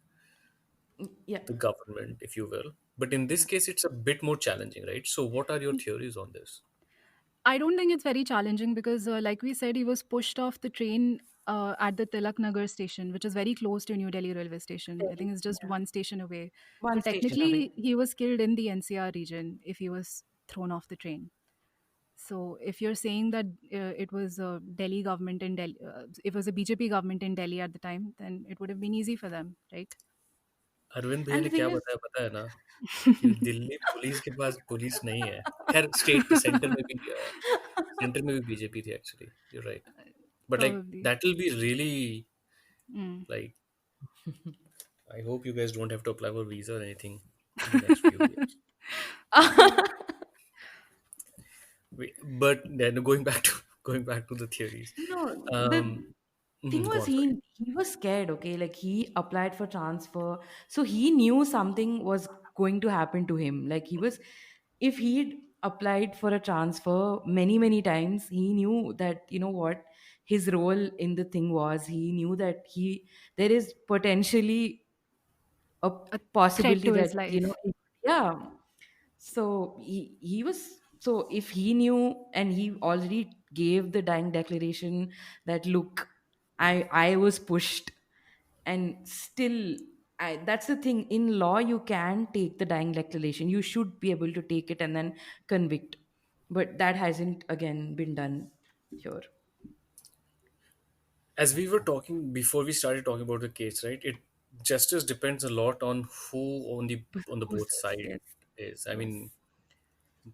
Yeah. the government, if you will. But in this Yeah. case, it's a bit more challenging, right? So what are your theories on this? I don't think it's very challenging because, like we said, he was pushed off the train at the Tilak Nagar station, which is very close to New Delhi railway station. I think it's just Yeah. one station away. So One station away. technically, he was killed in the NCR region if he was thrown off the train. So if you're saying that it was a Delhi government in Delhi, it was a BJP government in Delhi at the time, then it would have been easy for them, right? Arvind भैया And ने the thing क्या is, बताया पता है ना कि Delhi police के पास police नहीं है. खैर स्टेट सेंटर में भी बीजेपी थी actually. You right. But like Probably. that will be really, Mm. like, I hope you guys don't have to apply for visa or anything in the next few years. But then going back to going back to the theories. no, the Um, thing Go was on. Sorry. he was scared, okay? Like he applied for transfer. So he knew something was going to happen to him. Like he was if he'd applied for a transfer many, many times, he knew that, you know what, his role in the thing was he knew that there is potentially a A threat possibility to his that, life. yeah. So he was so if he knew and he already gave the dying declaration that look, I was pushed, and still that's the thing, in law you can take the dying declaration, you should be able to take it and then convict, but that hasn't again been done here. As we were talking before we started talking about the case, right? It justice depends a lot on who on the both Who's- side yes, is. I mean, yes.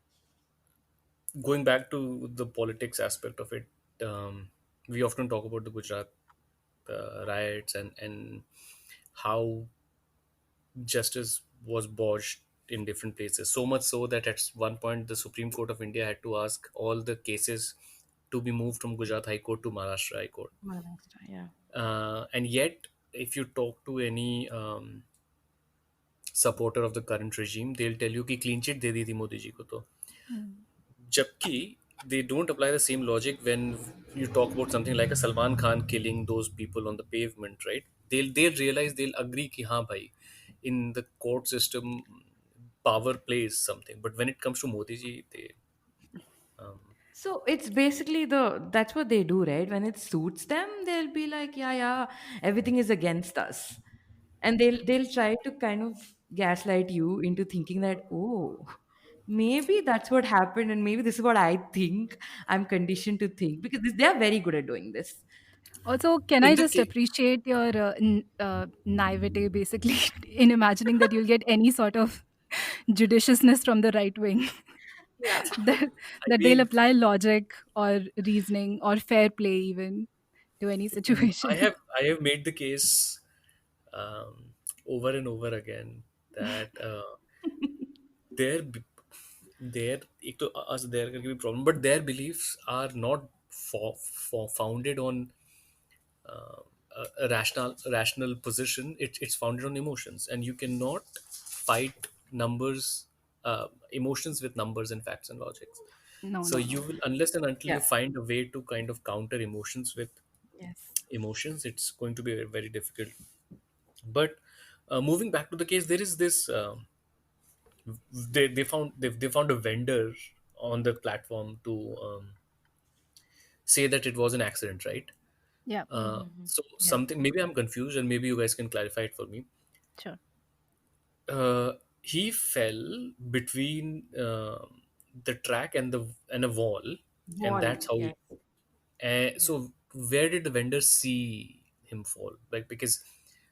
going back to the politics aspect of it, we often talk about the Gujarat riots and how justice was botched in different places. So much so that at one point the Supreme Court of India had to ask all the cases to be moved from Gujarat High Court to Maharashtra High Court. Maharashtra, yeah. And yet, if you talk to any supporter of the current regime, they'll tell you कि clean sheet दे दी थी मोदी जी को तो. Mm. Jabki, they don't apply the same logic when you talk about something like a Salman Khan killing those people on the pavement, right? They'll realize, they'll agree कि हाँ भाई, in the court system power plays something. But when it comes to Modi ji, they So it's basically that's what they do, right? When it suits them, they'll be like, yeah, yeah, everything is against us. And they'll try to kind of gaslight you into thinking that, oh, maybe that's what happened, and maybe this is what I think I'm conditioned to think, because they are very good at doing this. Also, can in I the just case. appreciate your naivete, basically, in imagining that you'll get any sort of judiciousness from the right wing, Yeah. that, I that they'll mean, apply logic or reasoning or fair play even to any I situation. have I have made the case over and over again that their b- their एक तो us their करके भी problem, but their beliefs are not founded on a rational position. It's founded on emotions, and you cannot fight numbers, emotions with numbers and facts and logics. No, So no, you no. will, unless and until Yeah. you find a way to kind of counter emotions with Yes. emotions, it's going to be very, very difficult. But moving back to the case, there is this they found a vendor on the platform to say that it was an accident, right? Yeah, So Yeah. something, maybe I'm confused, and maybe you guys can clarify it for me. sure. He fell between the track and a wall, and that's Wall. how Yeah. he. Yeah. So where did the vendor see him fall? Like, because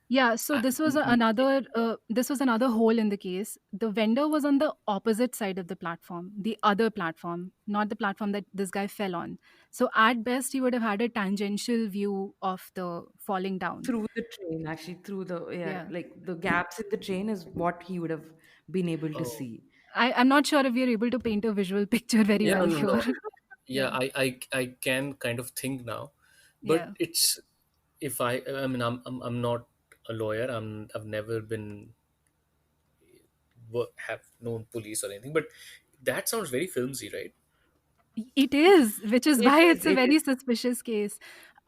Yeah, so I, this was another hole in the case. The vendor was on the opposite side of the platform, the other platform, not the platform that this guy fell on. So at best, he would have had a tangential view of the falling down. Through the train, actually, through the, yeah, Yeah, like the gaps in the train is what he would have been able to oh, see. I'm not sure if we are able to paint a visual picture very yeah, well no, here. no, yeah, Yeah, I can kind of think now, but yeah. it's, if I mean, I'm not a lawyer. I've never been have known police or anything, but that sounds very filmy, right? It is, which is It why is. it's a It is. very suspicious case.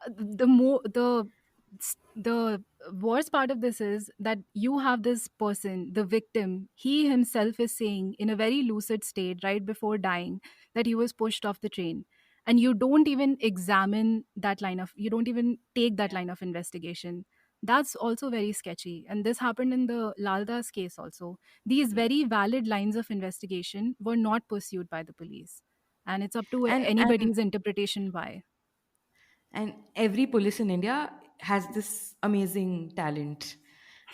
The worst part of this is that you have this person, the victim. He himself is saying in a very lucid state right before dying that he was pushed off the train, and you don't even examine that line of, you don't even take that Yeah. line of investigation. That's also very sketchy, and this happened in the Laldas case also. These Yeah. very valid lines of investigation were not pursued by the police, and it's up to And anybody's interpretation why. and every police in India has this amazing talent.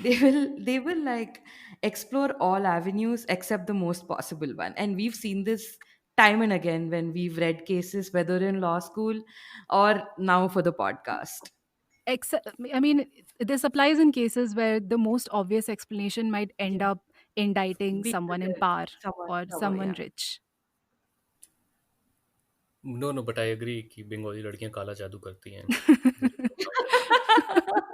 They will like explore all avenues except the most possible one, and we've seen this time and again when we've read cases, whether in law school or now for the podcast. Except, I mean, this applies in cases where the most obvious explanation might end Yeah. up indicting Being someone in the power someone or power, someone yeah. rich. No, no, but I agree कि बंगाली लड़कियां काला जादू करती हैं. There is no doubt.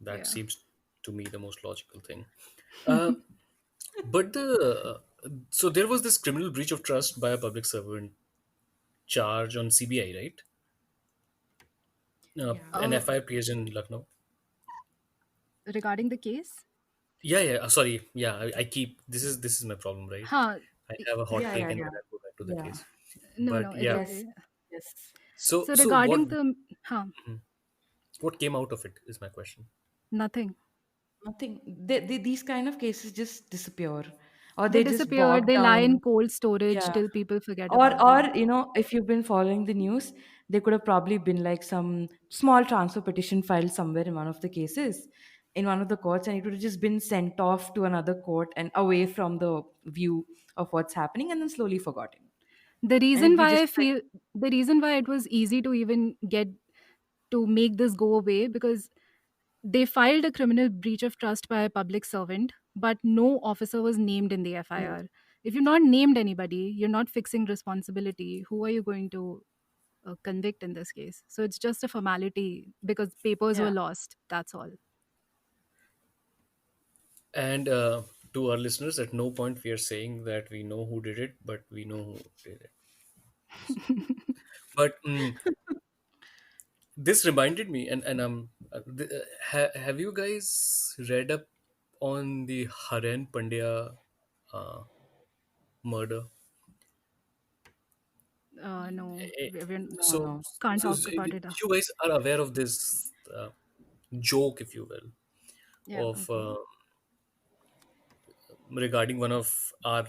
That Yeah. seems to me the most logical thing. Uh, but so there was this criminal breach of trust by a public servant charge on CBI, right? Yeah. An FIR placed in Lucknow. Regarding the case? Yeah, yeah. Sorry. Yeah, I keep this is my problem, right? Huh. I have a hot Yeah, take yeah, and yeah. then I go back to the Yeah. case. No, But no, it's yeah. Yes. okay. Yes. So So so what regarding the, huh, what came out of it is my question. nothing. Nothing. These kind of cases just disappear, or They they just disappear, bog they lie in down. cold storage Yeah. till people forget Or about them. if you've been following the news, there could have probably been like some small transfer petition filed somewhere in one of the cases, in one of the courts, and it would have just been sent off to another court and away from the view of what's happening, and then slowly forgotten. The And reason we why just I feel, the reason why it was easy to even get to make this go away, because they filed a criminal breach of trust by a public servant, but no officer was named in the like, FIR. If you're not named anybody, you're not fixing responsibility. Who are you going to convict in this case? So it's just a formality because papers yeah. were lost. That's all. And to our listeners, at no point we are saying that we know who did it, but we know who did it. But this reminded me, have you guys read up on the Haren Pandya uh, murder? No, Eh, No, So, no. can't so, talk about it. you guys are aware of this joke, if you will, Yeah, of okay. regarding one of our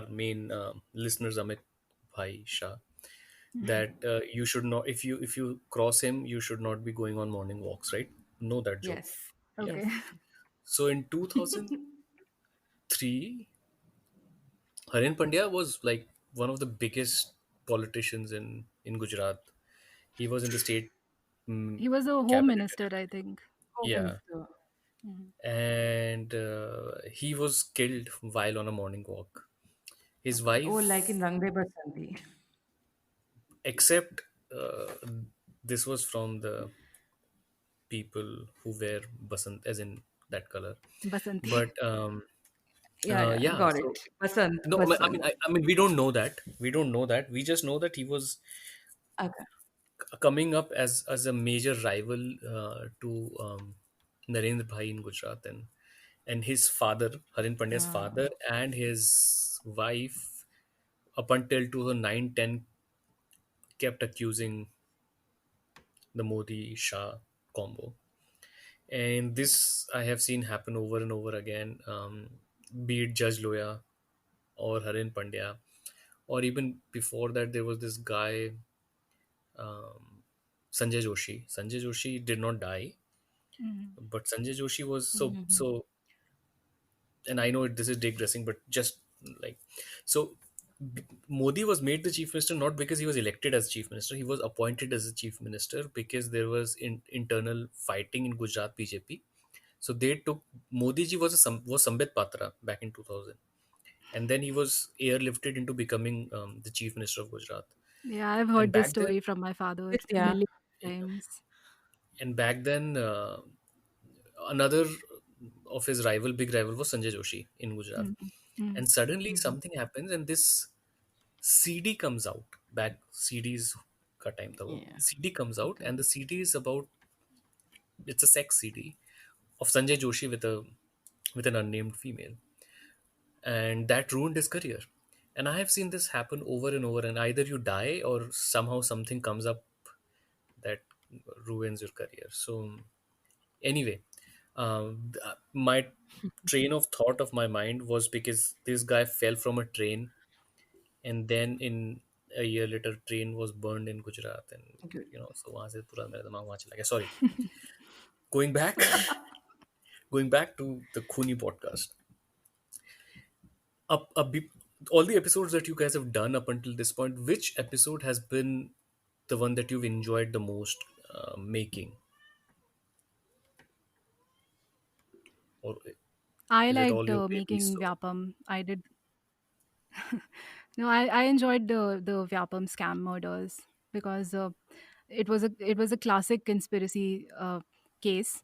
main listeners, Amit Bhai Shah, that you should not, if you cross him, you should not be going on morning walks, right? Know that joke. Yes. Yeah. Okay. Yes. So in 2003, Harin Pandya was like one of the biggest politicians in Gujarat. He was in the state He was a home cabinet and minister, I everything. think. Home Yeah, Minister. Mhm. and he was killed while on a morning walk. His Oh, like in wife, Rang De Basanti. except this was from the people who wear basant, as in that color. Basanti. But Yeah, yeah, yeah, got so it. Basant, no, Basant. I mean, we don't know that. We don't know that. We just know that he was Okay. coming up as a major rival to Narendra Bhai in Gujarat, and his father, Harin Pandya's Uh, father, and his wife, up until 2009-10, kept accusing the Modi Shah combo. And this I have seen happen over and over again, be it Judge Loya or Harin Pandya, or even before that, there was this guy, um, Sanjay Joshi. Sanjay Joshi did not die, Mhm. but Sanjay Joshi was Mhm. and I know this is digressing, but just like so, Modi was made the chief minister not because he was elected as chief minister. He was appointed as a chief minister because there was internal fighting in Gujarat BJP. So they took Modi ji was was Sambit Patra back in 2000, and then he was airlifted into becoming the chief minister of Gujarat. Yeah, I've And heard this back then, story from my father Yes, yeah. million times. and back then, another of his big rival, was Sanjay Joshi in Gujarat. Mhm. Mhm. And suddenly Mhm. something happens, and this CD comes out. Back CDs ka time tha wo. Yeah. CD comes out, Okay. and the CD is about, it's a sex CD of Sanjay Joshi with an unnamed female, and that ruined his career. And I have seen this happen over and over, and either you die or somehow something comes up that ruins your career. So anyway, my train of thought of my mind was because this guy fell from a train, and then in a year later train was burned in Gujarat, and Good. so वहां से पूरा मेरा दिमाग वहां चला गया. Sorry. Going back, going back to the Khuni podcast. All the episodes that you guys have done up until this point, which episode has been the one that you've enjoyed the most making, or I is it all liked your babies? making So Vyapam. I did. No, I enjoyed the Vyapam scam murders because it was a classic conspiracy case.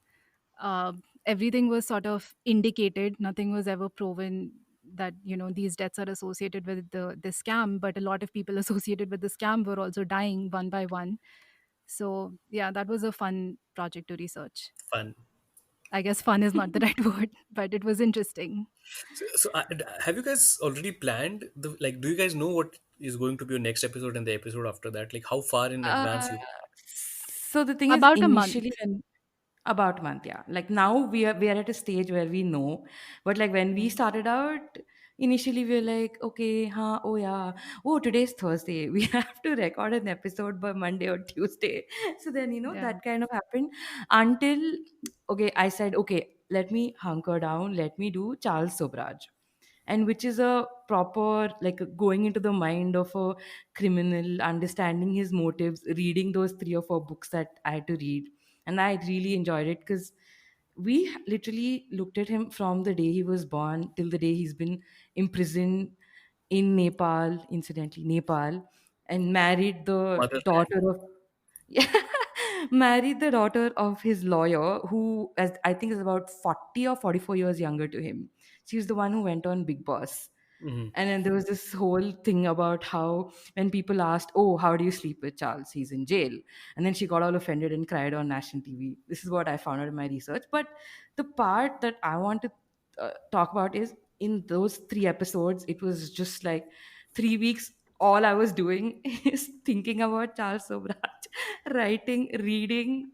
Uh, Everything was sort of indicated. Nothing was ever proven that these deaths are associated with the scam, but a lot of people associated with the scam were also dying one by one. So yeah, that was a fun project to research. fun. I guess fun is not the right word, but it was interesting. So, have you guys already planned the, like? Do you guys know what is going to be your next episode and the episode after that? Like, how far in advance Uh, you? so the thing is, About a initially month. when about a month, yeah. Like now we are at a stage where we know, but like when we Mm, started out, initially we were like, okay, huh, oh yeah, oh today's Thursday, we have to record an episode by Monday or Tuesday. So then yeah. that kind of happened until okay, I said okay, let me hunker down, let me do Charles Sobraj, and which is a proper like going into the mind of a criminal, understanding his motives, reading those 3 or 4 books that I had to read, and I really enjoyed it because we literally looked at him from the day he was born till the day he's been imprisoned in Nepal, incidentally Nepal, and married the Motherland. daughter of yeah, married the daughter of his lawyer, who as I think is about 40 or 44 years younger to him. She's the one who went on Big Boss. Hmm. And then there was this whole thing about how when people asked, "Oh, how do you sleep with Charles? He's in jail." And then she got all offended and cried on national TV. This is what I found out in my research. But the part that I want to talk about is in those 3 episodes, it was just like 3 weeks. All I was doing is thinking about Charles Sobraj, writing, reading,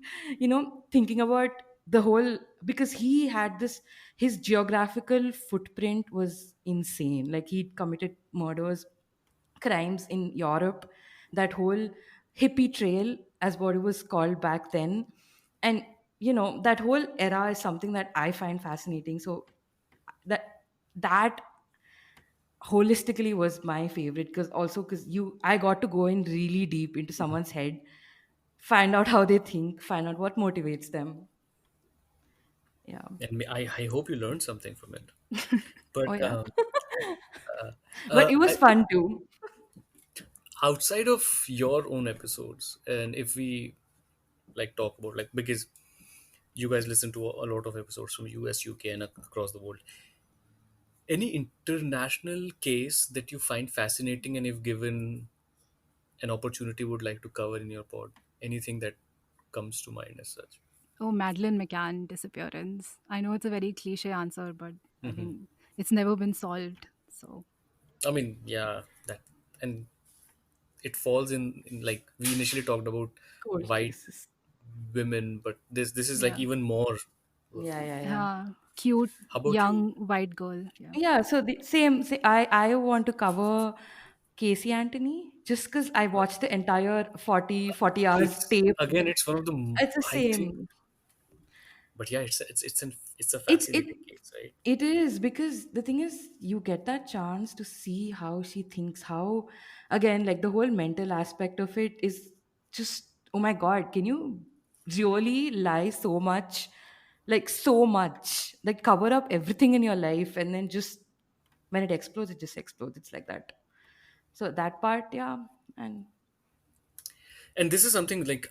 thinking about the whole because he had this his geographical footprint was insane. Like he'd committed murders, crimes in Europe, that whole hippie trail, as what it was called back then. And, that whole era is something that I find fascinating. So that holistically was my favorite because also because I got to go in really deep into someone's head, find out how they think, find out what motivates them. Yeah. And I hope you learned something from it. Oh, But yeah. But it was I, fun too. outside of your own episodes, and if we like talk about, like, because you guys listen to a lot of episodes from US, UK, and across the world, any international case that you find fascinating, and if given an opportunity would like to cover in your pod, anything that comes to mind as such? Oh, Madeleine McCann disappearance. I know it's a very cliche answer, but I Hmm. mean, it's never been solved. So, I mean, yeah, that, and it falls in like we initially talked about Cold white cases. women, but this is like Yeah. even more. Yeah, yeah, yeah. Cute How about you? young white girl. Yeah. Yeah, so the same. I want to cover Casey Anthony just because I watched the entire 40 hours It's tape. again, it's one of the It's the I think, same. but yeah, it's a It's it fascinating case, right? it is because the thing is you get that chance to see how she thinks, how again like the whole mental aspect of it is just oh my god, can you really lie so much? Like so much. Like cover up everything in your life and then just when it explodes, it just explodes. It's like that. So that part, yeah. And And this is something like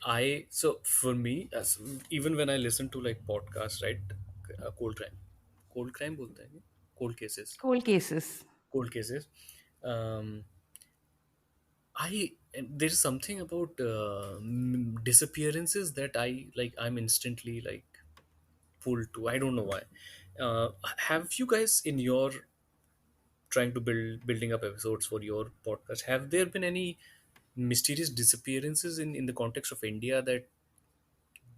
so for me, as even when I listen to like podcasts, right? Cold crime bolte hain, cold cases, cold cases. cold cases. Um, and there's something about disappearances that I like. I'm instantly like pulled to. I don't know why. Have you guys in your trying to building up episodes for your podcast? Have there been any mysterious disappearances in the context of India that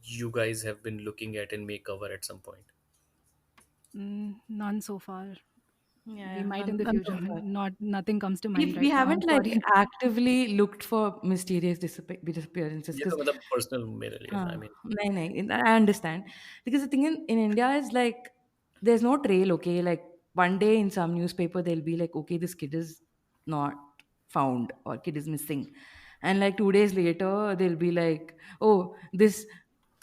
you guys have been looking at and may cover at some point? None so far. Yeah, We yeah. might in the None future. so far. Not nothing comes to mind We right now. haven't like Sorry. actively looked for mysterious disappearances ये because तो मतलब personal मेरे लिए हाँ, I mean, नहीं, नहीं, I understand. Because the thing in India is like there's no trail, okay? Like one day in some newspaper they'll be like, okay, this kid is not found or kid is missing. And like 2 days later, they'll be like, oh, this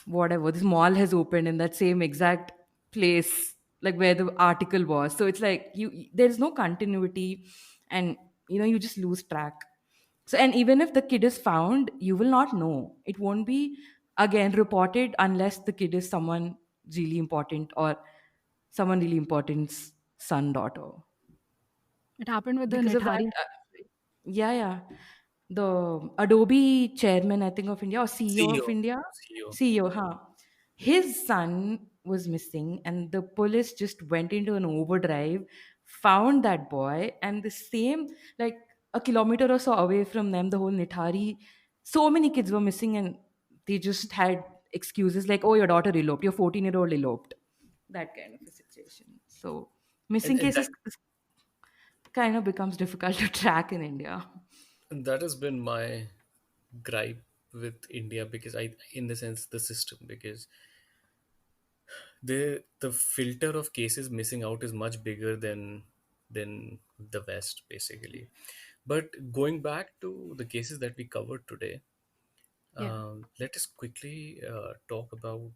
whatever, this mall has opened in that same exact place, like where the article was. So it's like there's no continuity and you just lose track. So, and even if the kid is found, you will not know. It won't be again reported unless the kid is someone really important or someone really important's son, daughter. It happened with the Because of that, Nithari. yeah, yeah. The Adobe chairman, I think, of India or CEO of CEO, India, CEO. CEO, huh? His son was missing, and the police just went into an overdrive, found that boy, and the same, like a kilometer or so away from them, the whole Nithari, so many kids were missing, and they just had excuses like, oh, your daughter eloped, your 14-year-old eloped. That kind of a situation. So, missing And cases kind of becomes difficult to track in India. that has been my gripe with India, because in the sense the system, because the filter of cases missing out is much bigger than the West, basically. But going back to the cases that we covered today, Yeah. let us quickly talk about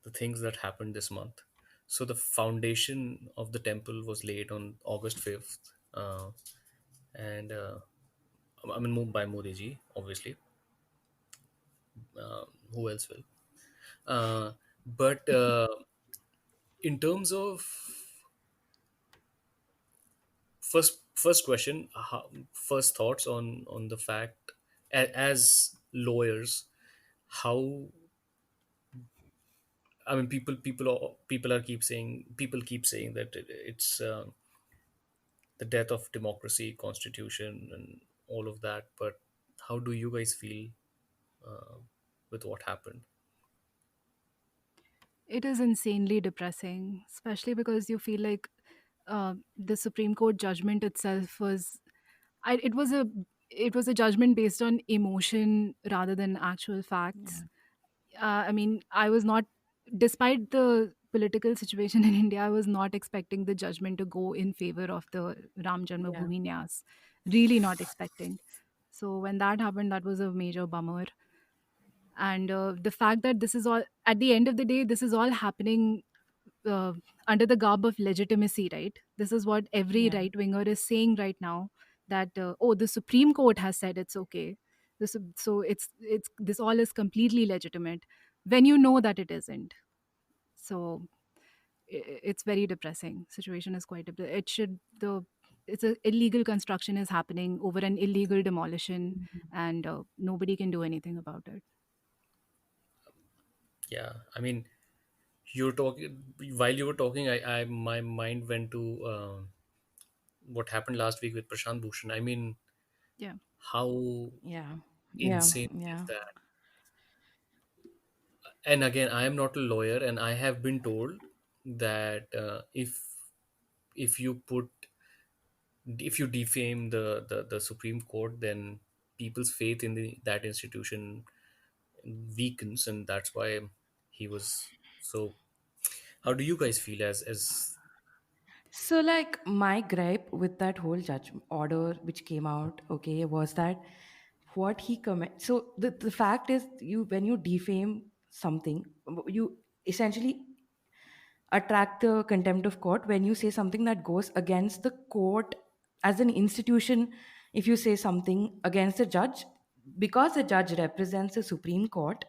the things that happened this month. So the foundation of the temple was laid on August 5th, and I mean moved by Modi ji, obviously. Who else will? But in terms of first question, first thoughts on the fact, as lawyers, how, I mean, people keep saying that it's the death of democracy, constitution, and all of that. But how do you guys feel with what happened? It is insanely depressing, especially because you feel like the Supreme Court judgment itself was, it was a judgment based on emotion rather than actual facts. I mean, I was not, despite the political situation in India, I was not expecting the judgment to go in favor of the Ram Yeah. Janmabhoomi Nyas. Really not expecting. So when that happened, that was a major bummer. And the fact that this is all, at the end of the day, this is all happening uh, under the garb of legitimacy, right? This is what every Yeah. right winger is saying right now, that oh, the Supreme Court has said it's okay. So it's this all is completely legitimate when you know that it isn't. So it's very depressing. Situation is quite it should the it's a illegal construction is happening over an illegal demolition, and nobody can do anything about it. Yeah, I mean, you're talking while you were talking, I my mind went to what happened last week with Prashant Bhushan. I mean, Yeah. how Yeah. Yeah. insane is Yeah. that? And again, I am not a lawyer, and I have been told that if you put if you defame the Supreme Court, then people's faith in that institution weakens, and that's why he was so. How do you guys feel as So, like, my gripe with that whole judge order which came out, okay, was that what he comment. So the fact is, you when you defame something, you essentially attract the contempt of court when you say something that goes against the court as an institution. If you say something against the judge, because the judge represents the Supreme Court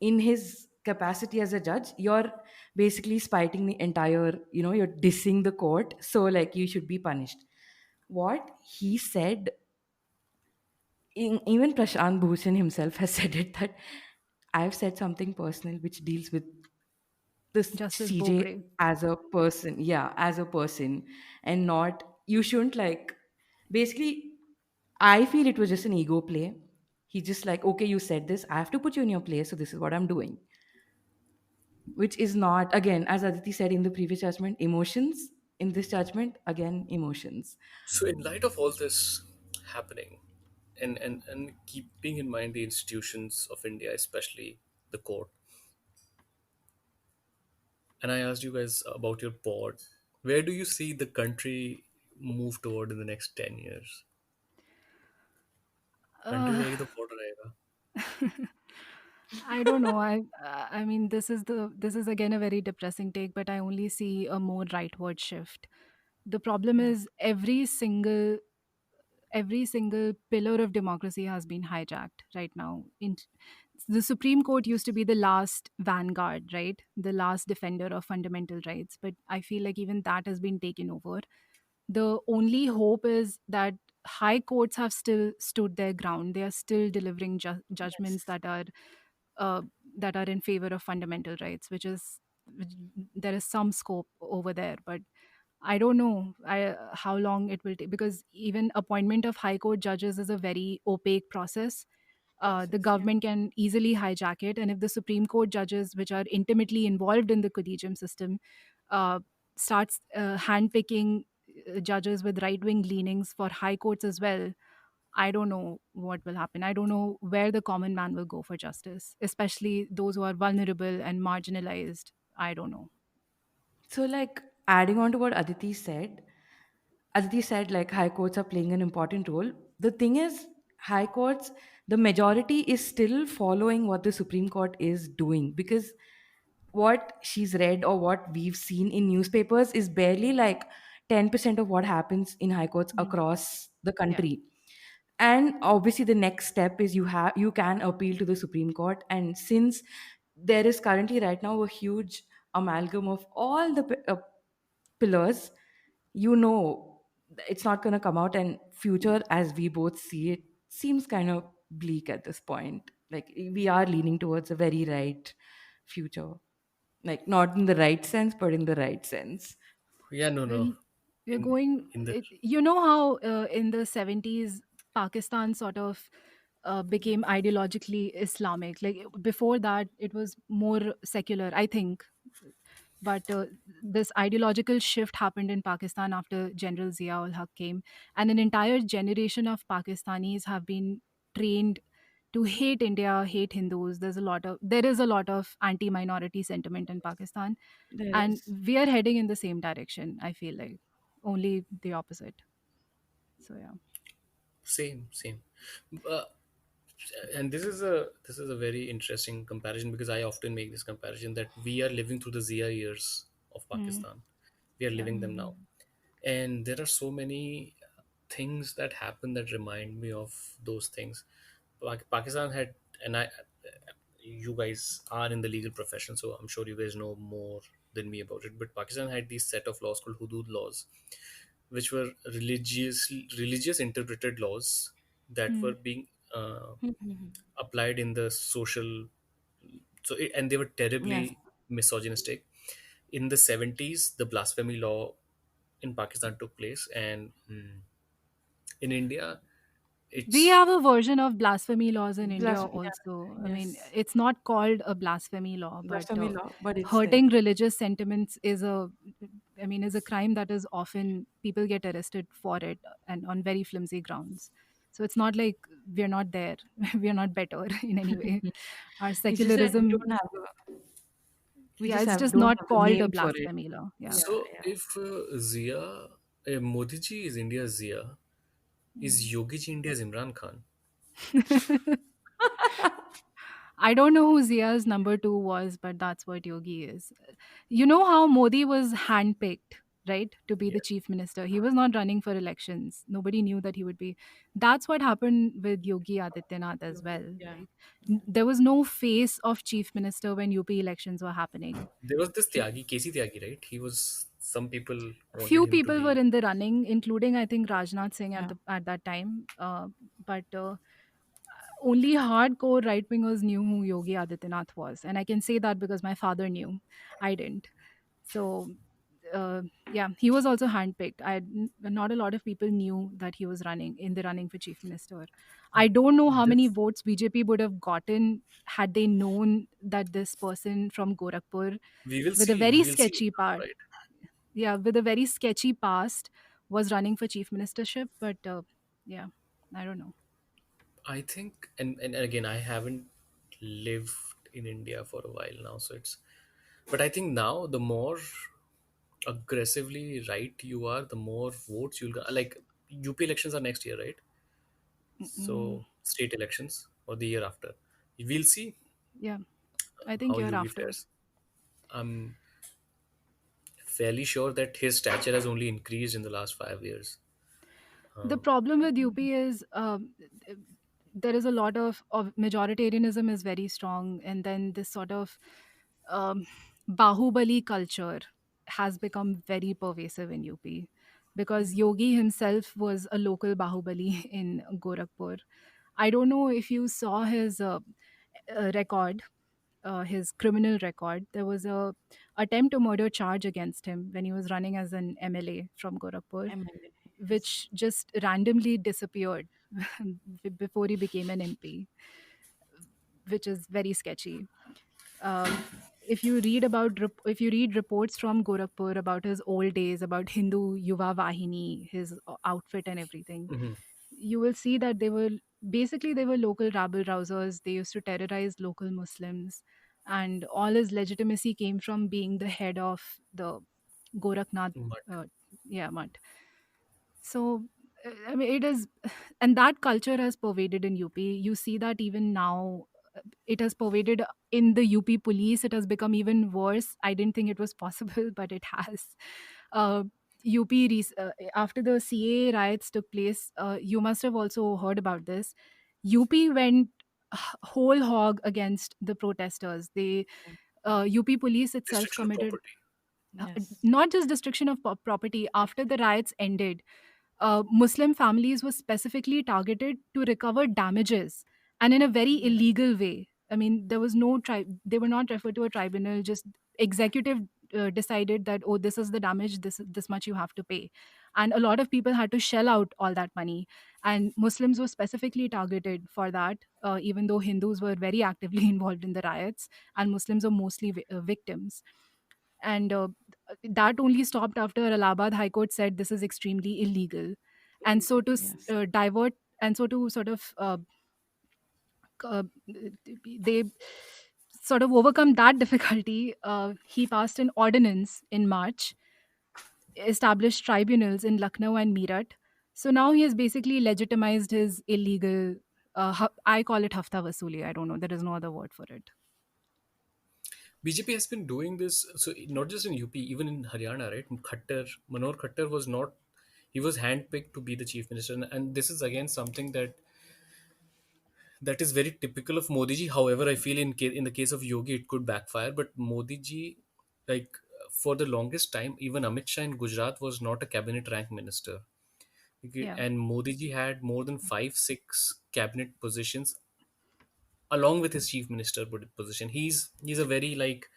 in his capacity as a judge, you're basically spiting the entire, you're dissing the court, so like you should be punished. What he said, even Prashant Bhushan himself has said it, that I've said something personal which deals with this Justice CJ Bopre. as a person, yeah, as a person, and not, you shouldn't like, basically, I feel it was just an ego play. He just like, okay, you said this, I have to put you in your place, so this is what I'm doing. Which is not, again, as Aditi said in the previous judgment, emotions. In this judgment, again, emotions. so in light of all this happening, and keeping in mind the institutions of India, especially the court, and I asked you guys about your pod, where do you see the country move toward in the next 10 years? country Uh, रहेगी तो court रहेगा. I don't know. I mean, this is again a very depressing take, but I only see a more rightward shift. The problem Yeah. is every single pillar of democracy has been hijacked right now. The Supreme Court used to be the last vanguard, right? The last defender of fundamental rights, but I feel like even that has been taken over. The only hope is that high courts have still stood their ground. They are still delivering judgments Yes. uh, that are in favor of fundamental rights, which, there is some scope over there, but I don't know how long it will take, because even appointment of high court judges is a very opaque process. The Process, yeah. government can easily hijack it, and if the Supreme Court judges, which are intimately involved in the collegium system, uh, starts handpicking judges with right-wing leanings for high courts as well, I don't know what will happen. I don't know where the common man will go for justice, especially those who are vulnerable and marginalized. I don't know. So, like, adding on to what Aditi said, like, high courts are playing an important role. The thing is, high courts, the majority is still following what the Supreme Court is doing, because what she's read or what we've seen in newspapers is barely like 10% of what happens in high courts Mm. across the Yeah. country. And obviously the next step is you can appeal to the Supreme Court. And since there is currently right now a huge amalgam of all the pillars, you know, it's not going to come out, and future as we both see it seems kind of bleak at this point. Like, we are leaning towards a very right future, like not in the right sense but in the right sense. Yeah, no, no. Well, we're In going. in the You know how in the 70s, Pakistan sort of became Yes. ideologically Islamic. Like before that, it was more secular, I think. But this ideological shift happened in Pakistan after General Zia ul Haq came, and an entire generation of Pakistanis have been trained to hate India, hate Hindus. There is a lot of anti-minority sentiment in Pakistan, There and is. we are heading in the same direction. I feel like only the opposite. So yeah. same. Uh, and this is a very interesting comparison, because I often make this comparison that we are living through the Zia years of Mm, Pakistan. We are yeah. living them now, and there are so many things that happen that remind me of those things. Pakistan had, and you guys are in the legal profession, so I'm sure you guys know more than me about it. But Pakistan had these set of laws called hudud laws, which were religious interpreted laws that Hmm. were being Mhm. applied in the social, and they were Yes. terribly misogynistic. In the 70s, the blasphemy law in Pakistan took place, and in India We It's have a version of blasphemy laws in India Yeah. also. I mean, Yes. it's not called a blasphemy law, but Blasphemy law, but it's there. hurting religious sentiments is I mean, is a crime that is often people get arrested for it and on very flimsy grounds. So it's not like we're not there. We're not better in any way. Our It's just that secularism, we yeah, just it's have just don't not have a called a name for it. blasphemy law. Yeah. Yeah, so yeah. if Zia, Modi ji is India's Zia, is Yogi ji India's Imran Khan? I don't know who Zia's number two was, but that's what Yogi is. You know how Modi was handpicked, right, to be the Yeah. chief minister? He was not running for elections. Nobody knew that he would be. That's what happened with Yogi Adityanath as well. Yeah. Like, there was no face of chief minister when UP elections were happening. There was this Tyagi, Casey Tyagi, right? He was. Some people wanted Few him to people were be. in the running, including I think Rajnath Singh Yeah. at that time. But only hardcore right wingers knew who Yogi Adityanath was, and I can say that because my father knew. I didn't. So yeah, he was also handpicked. Not a lot of people knew that he was running in the running for chief minister. I don't know how many This votes BJP would have gotten had they known that this person from Gorakhpur we will with a see. very We will see sketchy now, part, right? yeah, with a very sketchy past was running for chief ministership. But yeah, I don't know. I think, and again, I haven't lived in India for a while now, so it's. But I think now the more aggressively right you are, the more votes you'll get. Like UP elections are next year, right? Mm, So state elections or the year after. We'll see yeah, I think how year UP after. fares. I'm fairly sure that his stature has only increased in the last 5 years. The problem with UP is there is a lot of majoritarianism is very strong, and then this sort of um, Bahubali culture has become very pervasive in UP because Yogi himself was a local Bahubali in Gorakhpur. I don't know if you saw his record, his criminal record. There was a attempt to murder charge against him when he was running as an MLA from Gorakhpur, MLA. Yes. which just randomly disappeared before he became an MP, which is very sketchy. Um, if you read reports from Gorakhpur about his old days, about Hindu Yuva Vahini, his outfit and everything, Mhm. you will see that they were local rabble rousers. They used to terrorize local Muslims, and all his legitimacy came from being the head of the Gorakhnath, But uh, yeah, mutt. So, I mean, it is, and that culture has pervaded in UP. You see that even now, it has pervaded in the UP police. It has become even worse. I didn't think it was possible, but it has. Uh, After the CAA riots took place, you must have also heard about this. UP went whole hog against the protesters. UP police itself destruction of committed property. Yes. not just destruction of property. After the riots ended, Muslim families were specifically targeted to recover damages, and in a very Yeah. illegal way. I mean, there was no they were not referred to a tribunal. Just executive decided that, oh, this is the damage. This much you have to pay, and a lot of people had to shell out all that money. And Muslims were specifically targeted for that, even though Hindus were very actively involved in the riots, and Muslims are mostly victims. And that only stopped after Allahabad High Court said this is extremely illegal. And so to Yes. divert, and so to sort of uh, they sort of overcome that difficulty, he passed an ordinance in March, established tribunals in Lucknow and Meerut. So now he has basically legitimized his illegal. I call it hafta vasuli. I don't know. There is no other word for it. BJP has been doing this, so not just in UP, even in Haryana, right? Manohar Khattar was not, he was handpicked to be the chief minister, and this is again something that is very typical of Modi ji. However, I feel in the case of Yogi, it could backfire. But Modi ji, like for the longest time, even Amit Shah in Gujarat was not a cabinet rank minister. Okay, Yeah. and Modi ji had more than 5, 6 cabinet positions along with his chief minister position. He's a very like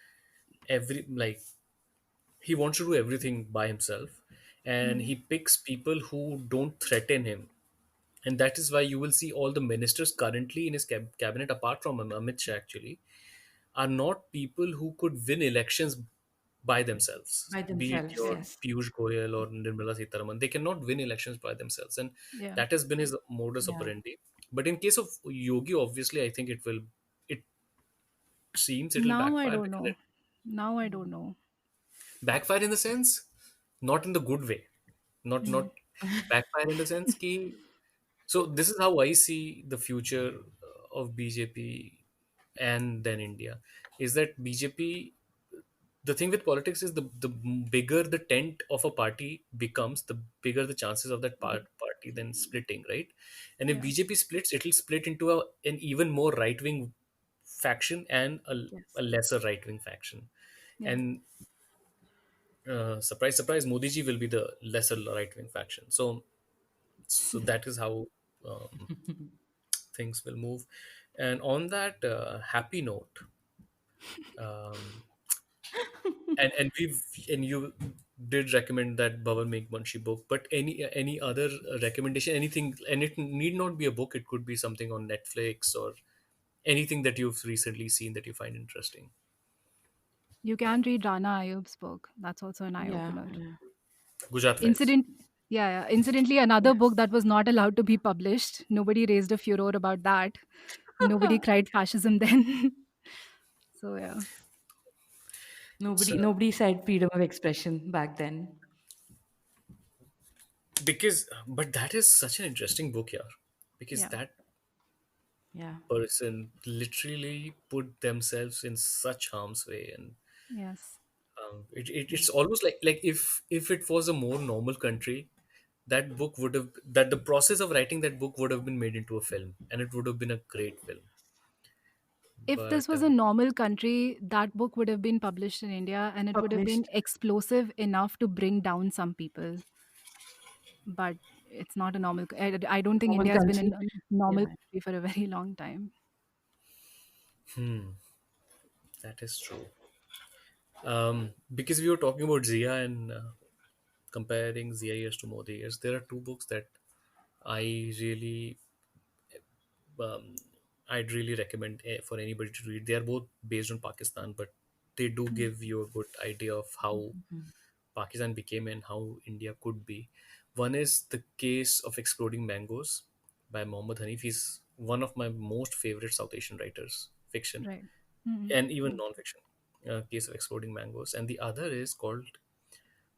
every like he wants to do everything by himself, and he Mm. picks people who don't threaten him. And that is why you will see all the ministers currently in his cabinet, apart from Amit Shah actually, are not people who could win elections by themselves, By be it themselves, your yes. Piyush Goyal or Nirmala Sitaraman. They cannot win elections by themselves. And Yeah. that has been his modus Yeah. operandi. But in case of Yogi, obviously, I think it seems it'll Now I backfire don't because know. Now I don't know. backfire in the sense, not in the good way, not backfire in the sense ki. So this is how I see the future of BJP and then India. Is that BJP, the thing with politics is the bigger the tent of a party becomes, the bigger the chances of that party then splitting, right? And if Yeah. BJP splits, it'll split into an even more right wing faction and Yes. a lesser right wing faction. Yeah. And surprise, surprise, Modi ji will be the lesser right wing faction. So that is how um, things will move. And on that happy note, um, and you did recommend that Bhavan Meghvanshi book, but any other recommendation, anything, and it need not be a book, it could be something on Netflix or anything that you've recently seen that you find interesting. You can read Rana Ayub's book. That's also an eye Yeah. opener. Yeah. Gujarat Files. Incident Yeah, yeah. Incidentally, another book Yes. that was not allowed to be published. Nobody raised a furor about that. Nobody cried fascism then. So yeah. So Nobody said freedom of expression back then. because but that is such an interesting book here, because Yeah. that Yeah. person literally put themselves in such harm's way. And Yes. it's almost like if it was a more normal country, that book would have, that the process of writing that book would have been made into a film, and it would have been a great film. If this But was a normal country, that book would have been published in India and it would have been Published. explosive enough to bring down some people. But it's not a normal. I don't think Normal India has been country. a normal Yeah. country for a very long time. that is true. Because we were talking about Zia and comparing Zia years to Modi years, there are two books that I really um, I'd really recommend for anybody to read. They are both based on Pakistan, but they do Mm. give you a good idea of how Pakistan became and how India could be. One is The Case of Exploding Mangoes by Mohammad Hanif. He's one of my most favorite South Asian writers, fiction Right. Mhm. and even non-fiction. Case of Exploding Mangoes, and the other is called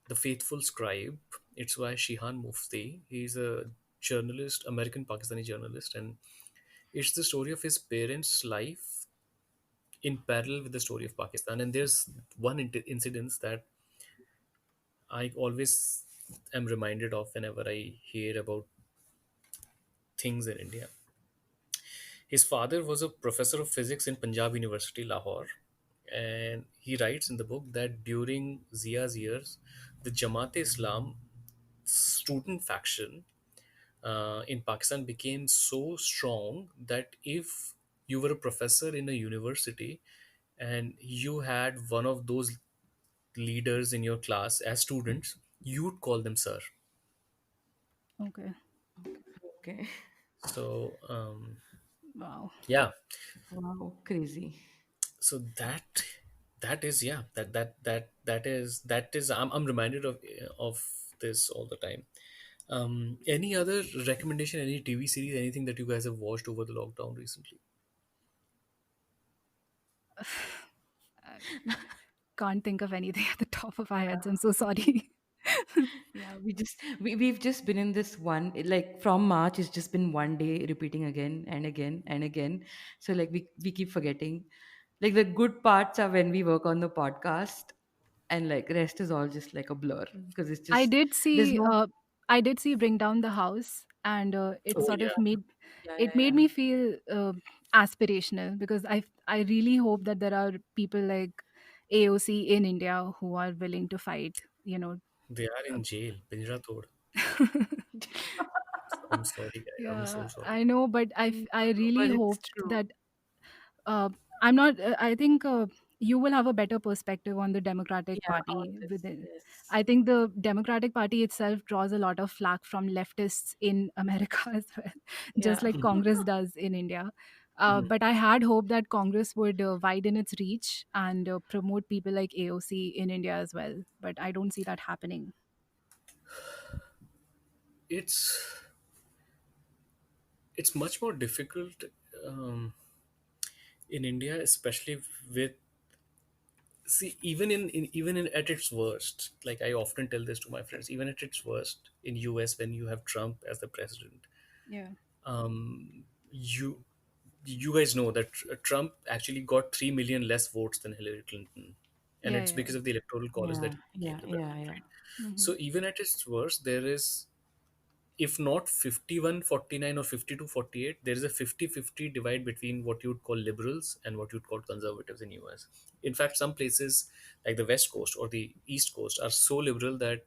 The Faithful Scribe. It's by Shihan Mufti. He's a journalist, American Pakistani journalist, and it's the story of his parents' life in parallel with the story of Pakistan. And there's one incident that I always am reminded of whenever I hear about things in India. His father was a professor of physics in Punjab University, Lahore. And he writes in the book that during Zia's years, the Jamaat Islam student faction in Pakistan became so strong that if you were a professor in a university and you had one of those leaders in your class as students, you'd call them sir. Okay. Okay. So Wow. yeah, Wow. Crazy. so that is, yeah, that is I'm reminded of this all the time. Any other recommendation, any TV series, anything that you guys have watched over the lockdown recently? I can't think of anything at the top of our heads. I'm so sorry. Yeah, we've just been in this one, like from March, it's just been one day repeating again and again and again. So like we keep forgetting. Like the good parts are when we work on the podcast, and like rest is all just like a blur because it's I just did there's see no. I did see Bring Down the House, and it Oh sort yeah, of made Yeah, it yeah, made yeah. me feel aspirational because I really hope that there are people like AOC in India who are willing to fight, they are uh, in jail. Pinjra tod. I'm sorry, guy. I'm so yeah, sorry. I know, but Mm, I really but it's hoped true. that uh, I'm not. I think. you will have a better perspective on the Democratic Yeah, on Party this. within. Yes. I think the Democratic Party itself draws a lot of flack from leftists in America as well, just Yeah. like Congress does in India. Mhm. But I had hoped that Congress would widen its reach and promote people like AOC in India as well. But I don't see that happening. It's it's much more difficult um, in India, especially with, see, even in at its worst. Like I often tell this to my friends, even at its worst in US when you have Trump as the president, Yeah. you you guys know that Trump actually got 3 million less votes than Hillary Clinton, and Yeah. it's Yeah. because of the electoral college that Yeah. he became Yeah. the Yeah. president, Yeah. right? Hmm. So even at its worst, there is, if not 51-49 or 52-48, there is a 50-50 divide between what you would call liberals and what you would call conservatives in US. In fact, some places like the West Coast or the East Coast are so liberal that,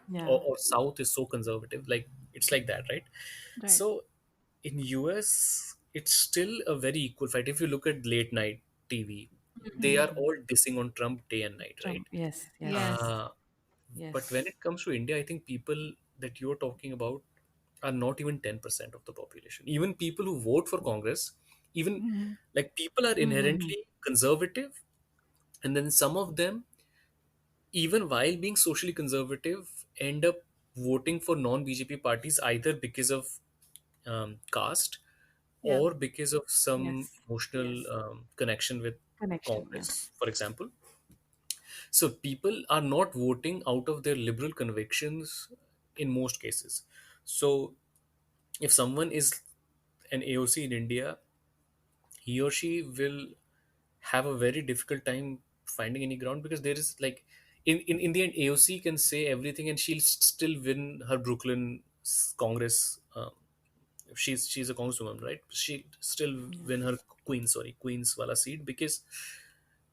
Yeah. or South is so conservative. Like it's like that, right? Right. So in US, it's still a very equal fight. If you look at late night TV, they are Hmm. all dissing on Trump day and night, right? Trump. Yes. Yes. Yes. Uh, but when Yes. it comes to India, I think people that you're talking about are not even 10% of the population. Even people who vote for Congress, even Hmm. like people are Mm-hmm. inherently conservative, and then some of them, even while being socially conservative, end up voting for non BJP parties either because of caste Yeah. or because of some Yes. emotional Yes. connection with Connection. Yeah. Congress, for example. So people are not voting out of their liberal convictions in most cases. So if someone is an AOC in India, he or she will have a very difficult time finding any ground, because there is like in the end AOC can say everything and she'll still win her Brooklyn Congress. She's a congresswoman, right? She still Yeah. win her Queens wala seat, because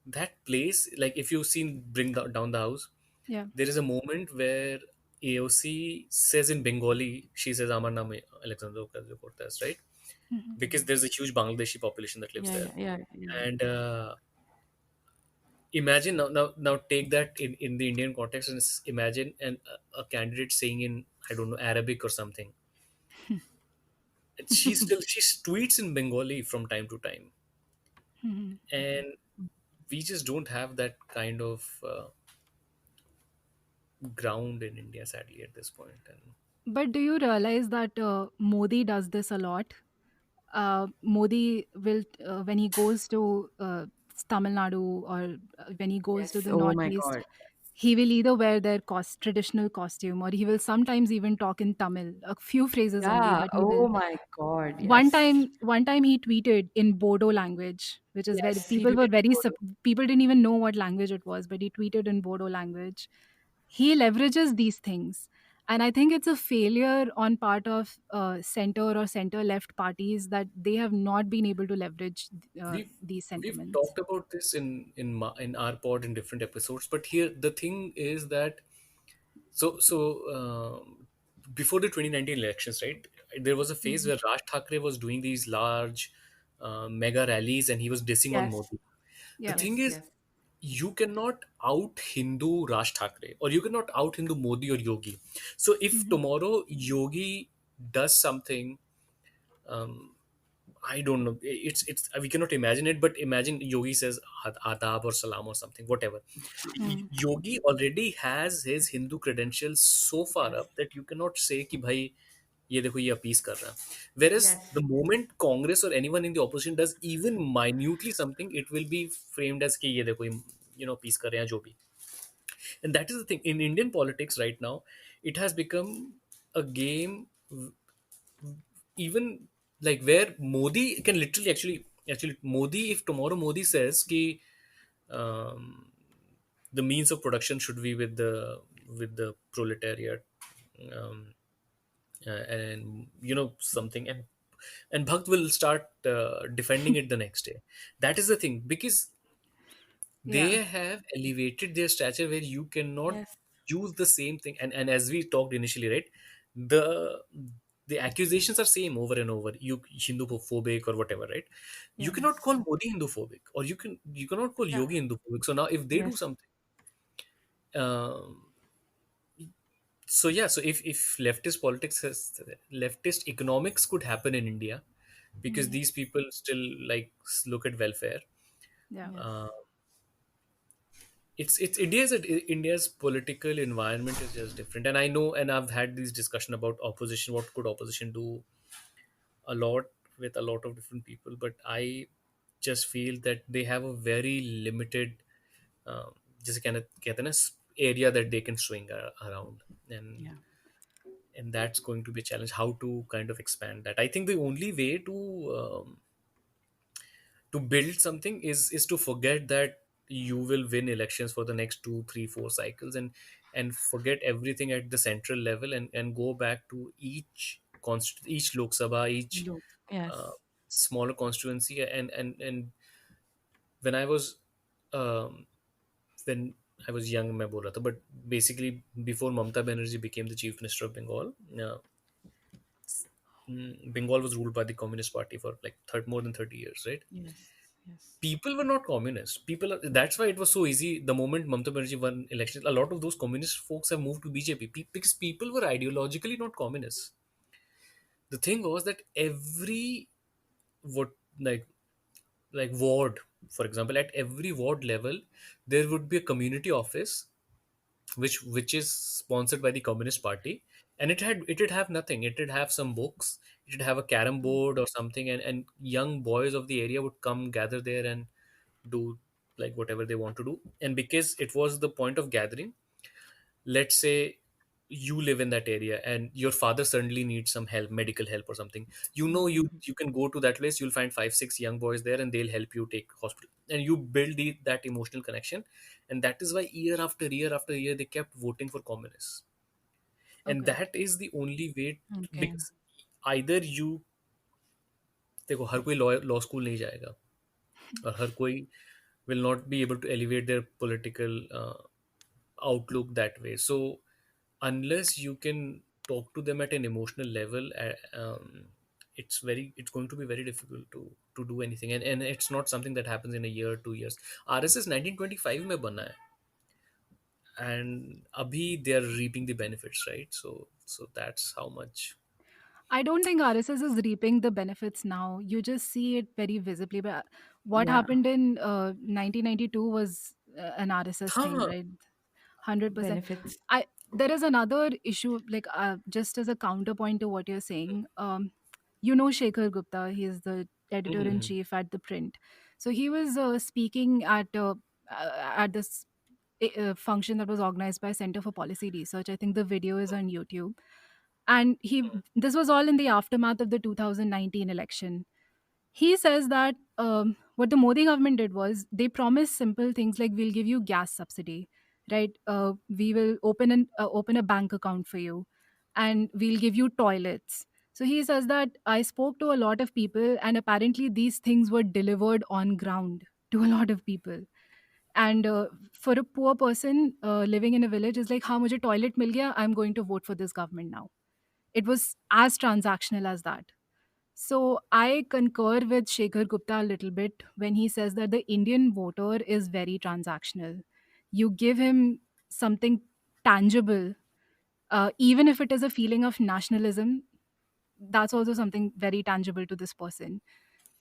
that place, like if you've seen Down the House, Yeah. there is a moment where AOC says in Bengali, she says Amar naam hai Alexander Cortez, right? Hmm. Because there's a huge Bangladeshi population that lives Yeah. there. Yeah. Yeah. And imagine now take that in the Indian context, and imagine a candidate saying in, I don't know, Arabic or something. And she tweets in Bengali from time to time, Hmm. and we just don't have that kind of ground in India, sadly, at this point. And But do you realize that Modi does this a lot? Modi will, when he goes to Tamil Nadu, or when he goes to Yes. the Oh my Northeast, God. he will either wear their traditional costume, or he will sometimes even talk in Tamil, a few phrases only, Yeah. but he will. Oh my God. One Yes. time, one time he tweeted in Bodo language, which is very, Yes. He people were tweeted very photo. people didn't even know what language it was, but he tweeted in Bodo language. He leverages these things, and I think it's a failure on part of center or center left parties that they have not been able to leverage we've these we've sentiments. talked about this in our pod in different episodes, but here the thing is that, so before the 2019 elections, right, there was a phase Mhm. where Raj Thakre was doing these large mega rallies and he was dissing on Yes. Modi. The Yeah. thing Yes. is, Yes. you cannot out Hindu Raj Thakre, or you cannot out Hindu Modi or Yogi. So if Mhm. tomorrow Yogi does something, um, I don't know. It's we cannot imagine it, but imagine Yogi says adab or salam or something, whatever. Mm. Yogi already has his Hindu credentials so far Yes. up that you cannot say कि भाई ये देखो ये appease कर रहा है. Whereas Yes. the moment Congress or anyone in the opposition does even minutely something, it will be framed as कि ये देखो appease कर रहे हैं जो भी. And that is the thing in Indian politics right now. It has become a game, even like where Modi can literally actually Modi, if tomorrow Modi says ki um, the means of production should be with the proletariat, um, and something, and Bhakt will start defending it the next day. That is the thing, because Yeah. they have elevated their stature where you cannot Yes. use the same thing, and as we talked initially, right, the the accusations are same over and over. You Hindu phobic or whatever, right? You cannot Yes. call Modi Hindu phobic, or you cannot call Yeah. Yogi Hindu phobic. So now if they do Yes. something, um, so yeah, so if leftist politics has leftist economics could happen in India, because Mm. these people still like look at welfare. Yeah. Uh, Yes. it's India's political environment is just different, and I know, and I've had this discussion about opposition. What could opposition do? A lot with a lot of different people, but I just feel that they have a very limited, um, just kind of कहते हैं ना, area that they can swing around, Yeah. and that's going to be a challenge. How to kind of expand that? I think the only way to build something is to forget that you will win elections for the next 2 3 4 cycles, and forget everything at the central level, and go back to each Lok Sabha, each Look. uh, Yes. smaller constituency, and when I was um, when I was young, मैं बोल रहा था, but basically before Mamta Banerjee became the chief minister of Bengal, Bengal was ruled by the Communist Party for like more than 30 years, right? Yes. Yes. People were not communist. That's why it was so easy. The moment Mamata Banerjee won elections, a lot of those communist folks have moved to BJP because people were ideologically not communists. The thing was that every what like ward, for example, at every ward level, there would be a community office which is sponsored by the Communist Party, and it would have nothing. It would have some books. It would have a carom board or something, and young boys of the area would come gather there and do like whatever they want to do. And because it was the point of gathering, let's say you live in that area and your father suddenly needs some help, medical help or something, you can go to that place. You'll find 5 6 young boys there, and they'll help you take hospital, and you build that emotional connection. And that is why year after year after year they kept voting for communists. And Okay. that is the only way, Okay. because either you, देखो हर कोई law school नहीं जाएगा, और हर कोई will not be able to elevate their political outlook that way. So unless you can talk to them at an emotional level, it's going to be very difficult to do anything, and it's not something that happens in a year 2 years. RSS 1925 में बना है, and abhi they are reaping the benefits, right? So that's how much. I don't think RSS is reaping the benefits now. You just see it very visibly. But what Yeah. happened in 1992 was an RSS thing, हाँ. right? 100%. Benefits. I There is another issue, like just as a counterpoint to what you're saying. You know Shekhar Gupta. He is the editor in Mhm. chief at the Print. So he was speaking at this function that was organized by Center for Policy Research. I think the video is on YouTube, and this was all in the aftermath of the 2019 election. He says that what the Modi government did was they promised simple things like we'll give you gas subsidy, right? We will open a bank account for you, and we'll give you toilets. So he says that I spoke to a lot of people, and apparently these things were delivered on ground to a lot of people. And for a poor person living in a village, is like, हाँ मुझे toilet मिल गया, I'm going to vote for this government now. It was as transactional as that. So I concur with Shekhar Gupta a little bit when he says that the Indian voter is very transactional. You give him something tangible, even if it is a feeling of nationalism, that's also something very tangible to this person.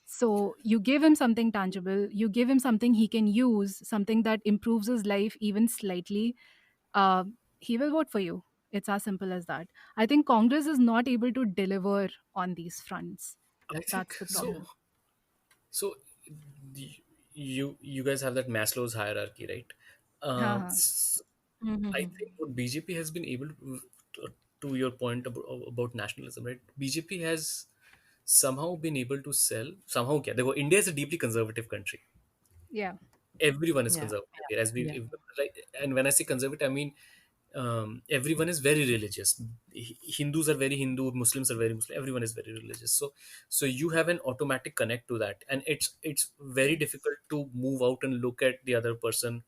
So you give him something tangible, you give him something he can use, something that improves his life even slightly, uh, he will vote for you. It's as simple as that. I think Congress is not able to deliver on these fronts. I think That's the so. problem. So you guys have that Maslow's hierarchy, right? Uh-huh. I Mm-hmm. think what BJP has been able to your point about nationalism, right? BJP has somehow been able to sell somehow. क्या देखो, India is a deeply conservative country. Yeah. Everyone is Yeah. conservative here, as we Yeah. right. And when I say conservative, I mean everyone is very religious. Hindus are very Hindu, Muslims are very Muslim, everyone is very religious. So you have an automatic connect to that, and it's very Yes. difficult to move out and look at the other person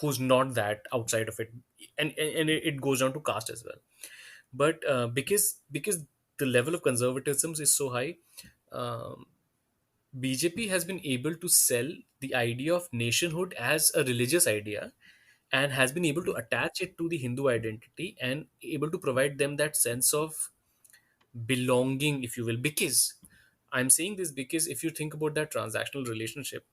who's not that outside of it. And it goes down to caste as well. But because the level of conservatism is so high. um, BJP has been able to sell the idea of nationhood as a religious idea, and has been able to attach it to the Hindu identity and able to provide them that sense of belonging, if you will. Because I'm saying this because if you think about that transactional relationship,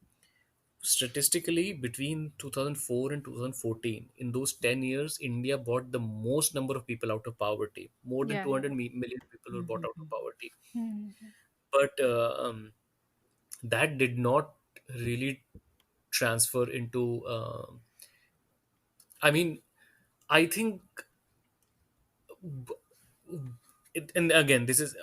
statistically between 2004 and 2014, in those 10 years, India brought the most number of people out of poverty. More than Yeah, 200 yeah. million people were brought out of poverty. Mhm. But that did not really transfer into I mean, I think and again, this is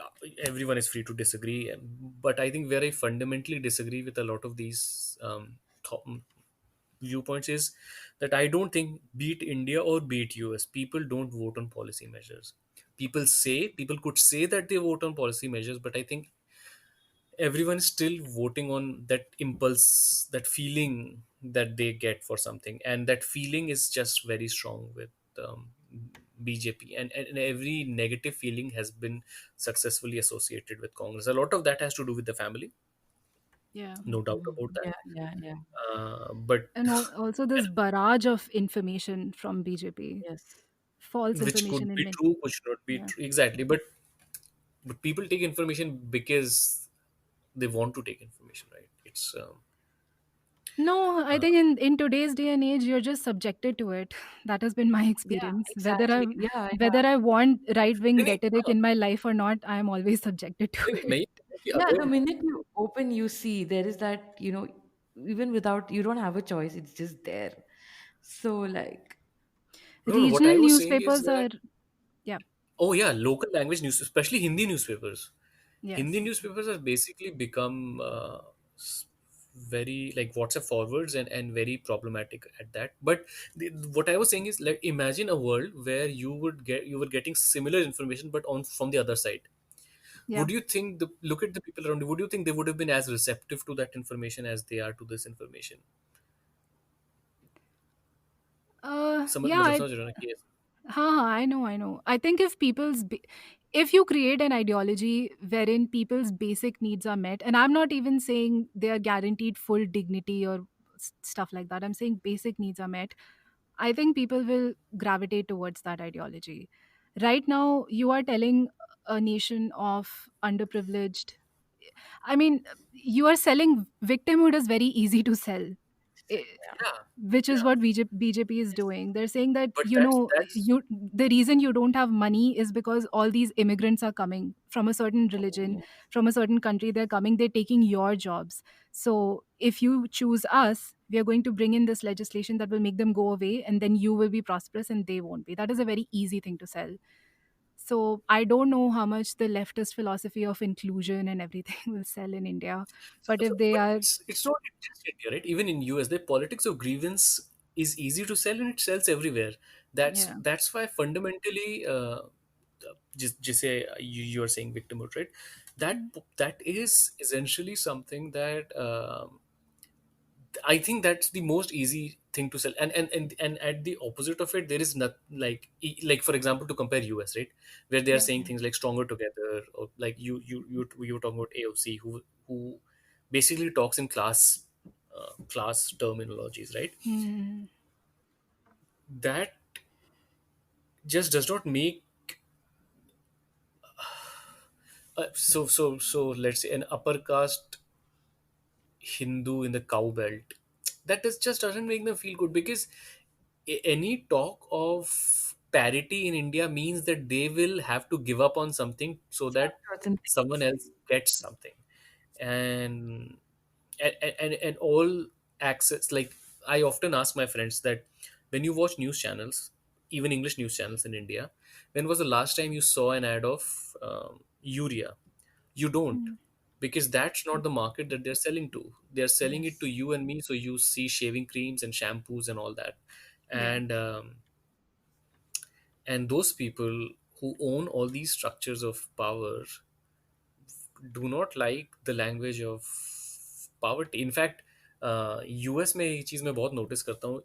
everyone is free to disagree, but I think where I fundamentally disagree with a lot of these viewpoints is that I don't think, be it India or be it US, people don't vote on policy measures. People could say that they vote on policy measures, but I think everyone is still voting on that impulse, that feeling that they get for something, and that feeling is just very strong with BJP, and every negative feeling has been successfully associated with Congress. A lot of that has to do with the family, Yeah. no doubt about that. Yeah, yeah, yeah. But And also this barrage of information from BJP, Yes. false which could information in be many. true, which should not be Yeah. true, exactly. But people take information because they want to take information, right? It's No, I uh, think in today's day and age, you're just subjected to it. That has been my Yeah, experience. exactly. Yeah, Whether I want right wing नहीं, नहीं, rhetoric हाँ, in my life or not, I am always subjected to नहीं, नहीं, it. मैं ये कह रहा हूँ कि yeah. The अगर minute you open, you see there is that, even without, you don't have a choice. It's just there. So like, no, no, what I Regional was saying is newspapers that, are, yeah, oh yeah, local language news, especially Hindi newspapers. Hindi yes, newspapers have basically become very like WhatsApp forwards, and very problematic at that. But what I was saying is, like, imagine a world where you were getting similar information, but on from the other side. yeah. Would you think, look at the people around you? Would you think they would have been as receptive to that information as they are to this information? Yeah, मतलब समझ रहे हो ना कि हाँ, I know, I know. I think if you create an ideology wherein people's basic needs are met, and I'm not even saying they are guaranteed full dignity or stuff like that. I'm saying basic needs are met. I think people will gravitate towards that ideology. Right now, you are telling a nation of underprivileged. I mean, you are selling victimhood is very easy to sell, eh, yeah, which is yeah. what BJP is doing. They're saying that, But that's the reason you don't have money is because all these immigrants are coming from a certain religion, from a certain country. They're coming, they're taking your jobs. So if you choose us, we are going to bring in this legislation that will make them go away, and then you will be prosperous and they won't be. That is a very easy thing to sell. So I don't know how much the leftist philosophy of inclusion and everything will sell in India. But if they but are, it's not just India, right? Even in US, the politics of grievance is easy to sell, and it sells everywhere. yeah, That's why fundamentally, just say you are saying victimhood, right? That mm, that is essentially something that I think that's the most easy thing to sell. And at the opposite of it, there is not like for example, to compare US, right, where they are yeah. saying things like stronger together, or like you were talking about AOC, who basically talks in class terminologies, right? Hmm. That just does not make so let's say an upper caste Hindu in the cow belt, that just doesn't make them feel good, because any talk of parity in India means that they will have to give up on something so that certain someone things. else gets something. And and all access, like, I often ask my friends that when you watch news channels, even English news channels in India, when was the last time you saw an ad of urea? You don't, Mm. because that's not the market that they're selling to. They're selling it to Yes. you and me, so you see shaving creams and shampoos and all that. Yeah. And um, and those people who own all these structures of power do not like the language of poverty. In fact, US में ये चीज़ मैं बहुत notice करता हूँ.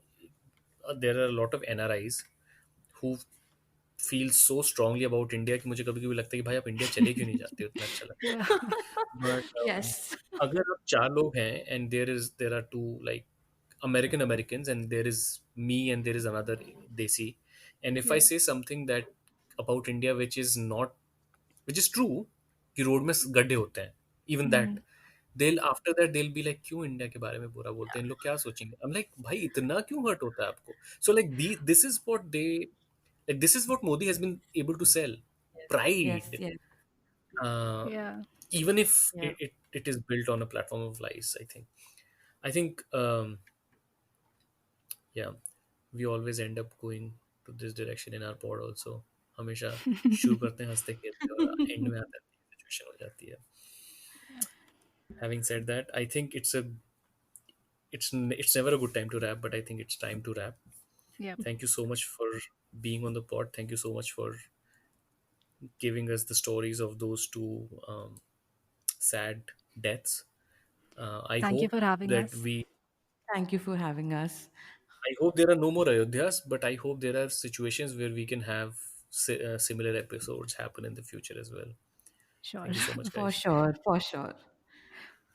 There are a lot of NRIs who feel so strongly about India कि मुझे कभी कभी लगता है कि भाई आप इंडिया चले क्यों नहीं जाते, उतना अच्छा लगता Yeah. है। But Yes. अगर आप चार लोग हैं and there are two like American Americans, and there is me and there is another Desi. And if I Yeah. say something that about India which is not, which is true, कि road में गड्ढे होते हैं, even that, Mm. they'll be like, क्यों India के बारे में बुरा बोलते हैं, इन लोग क्या सोचेंगे? I'm like, भाई इतना क्यों हर्ट होता है आपको? So like this is what they, like this is what Modi has been able to sell, Yes. pride, Yes. uh, Yeah. even if Yeah. it is built on a platform of lies. I think yeah, we always end up going to this direction in our pod also. हमेशा शुरू करते हैं हंसते खेलते और and में आते हैं सिचुएशन हो जाती है. Having said that, I think it's never a good time to wrap, but I think it's time to wrap. Yep. Thank you so much for being on the pod. Thank you so much for giving us the stories of those two sad deaths. I Thank you hope for having that us. we Thank you for having us. I hope there are no more Ayodhyas, but I hope there are situations where we can have similar episodes happen in the future as well. Sure. Thank you so much, For guys. sure. For sure.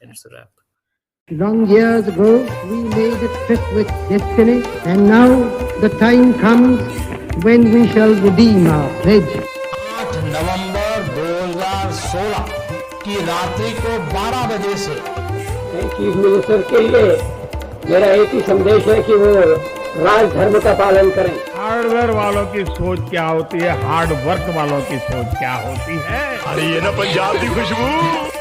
And it's a wrap. Long years ago, we made a tryst with destiny, and now the time comes when we shall redeem our pledge. 8 नवंबर 2016 की रात्रि को 12 बजे से chief minister के लिए मेरा एक ही संदेश है कि वो राजधर्म का पालन करें। हार्डवेयर वालों की सोच क्या होती है, हार्ड वर्क वालों की सोच क्या होती है। अरे ये ना पंजाब की खुशबू।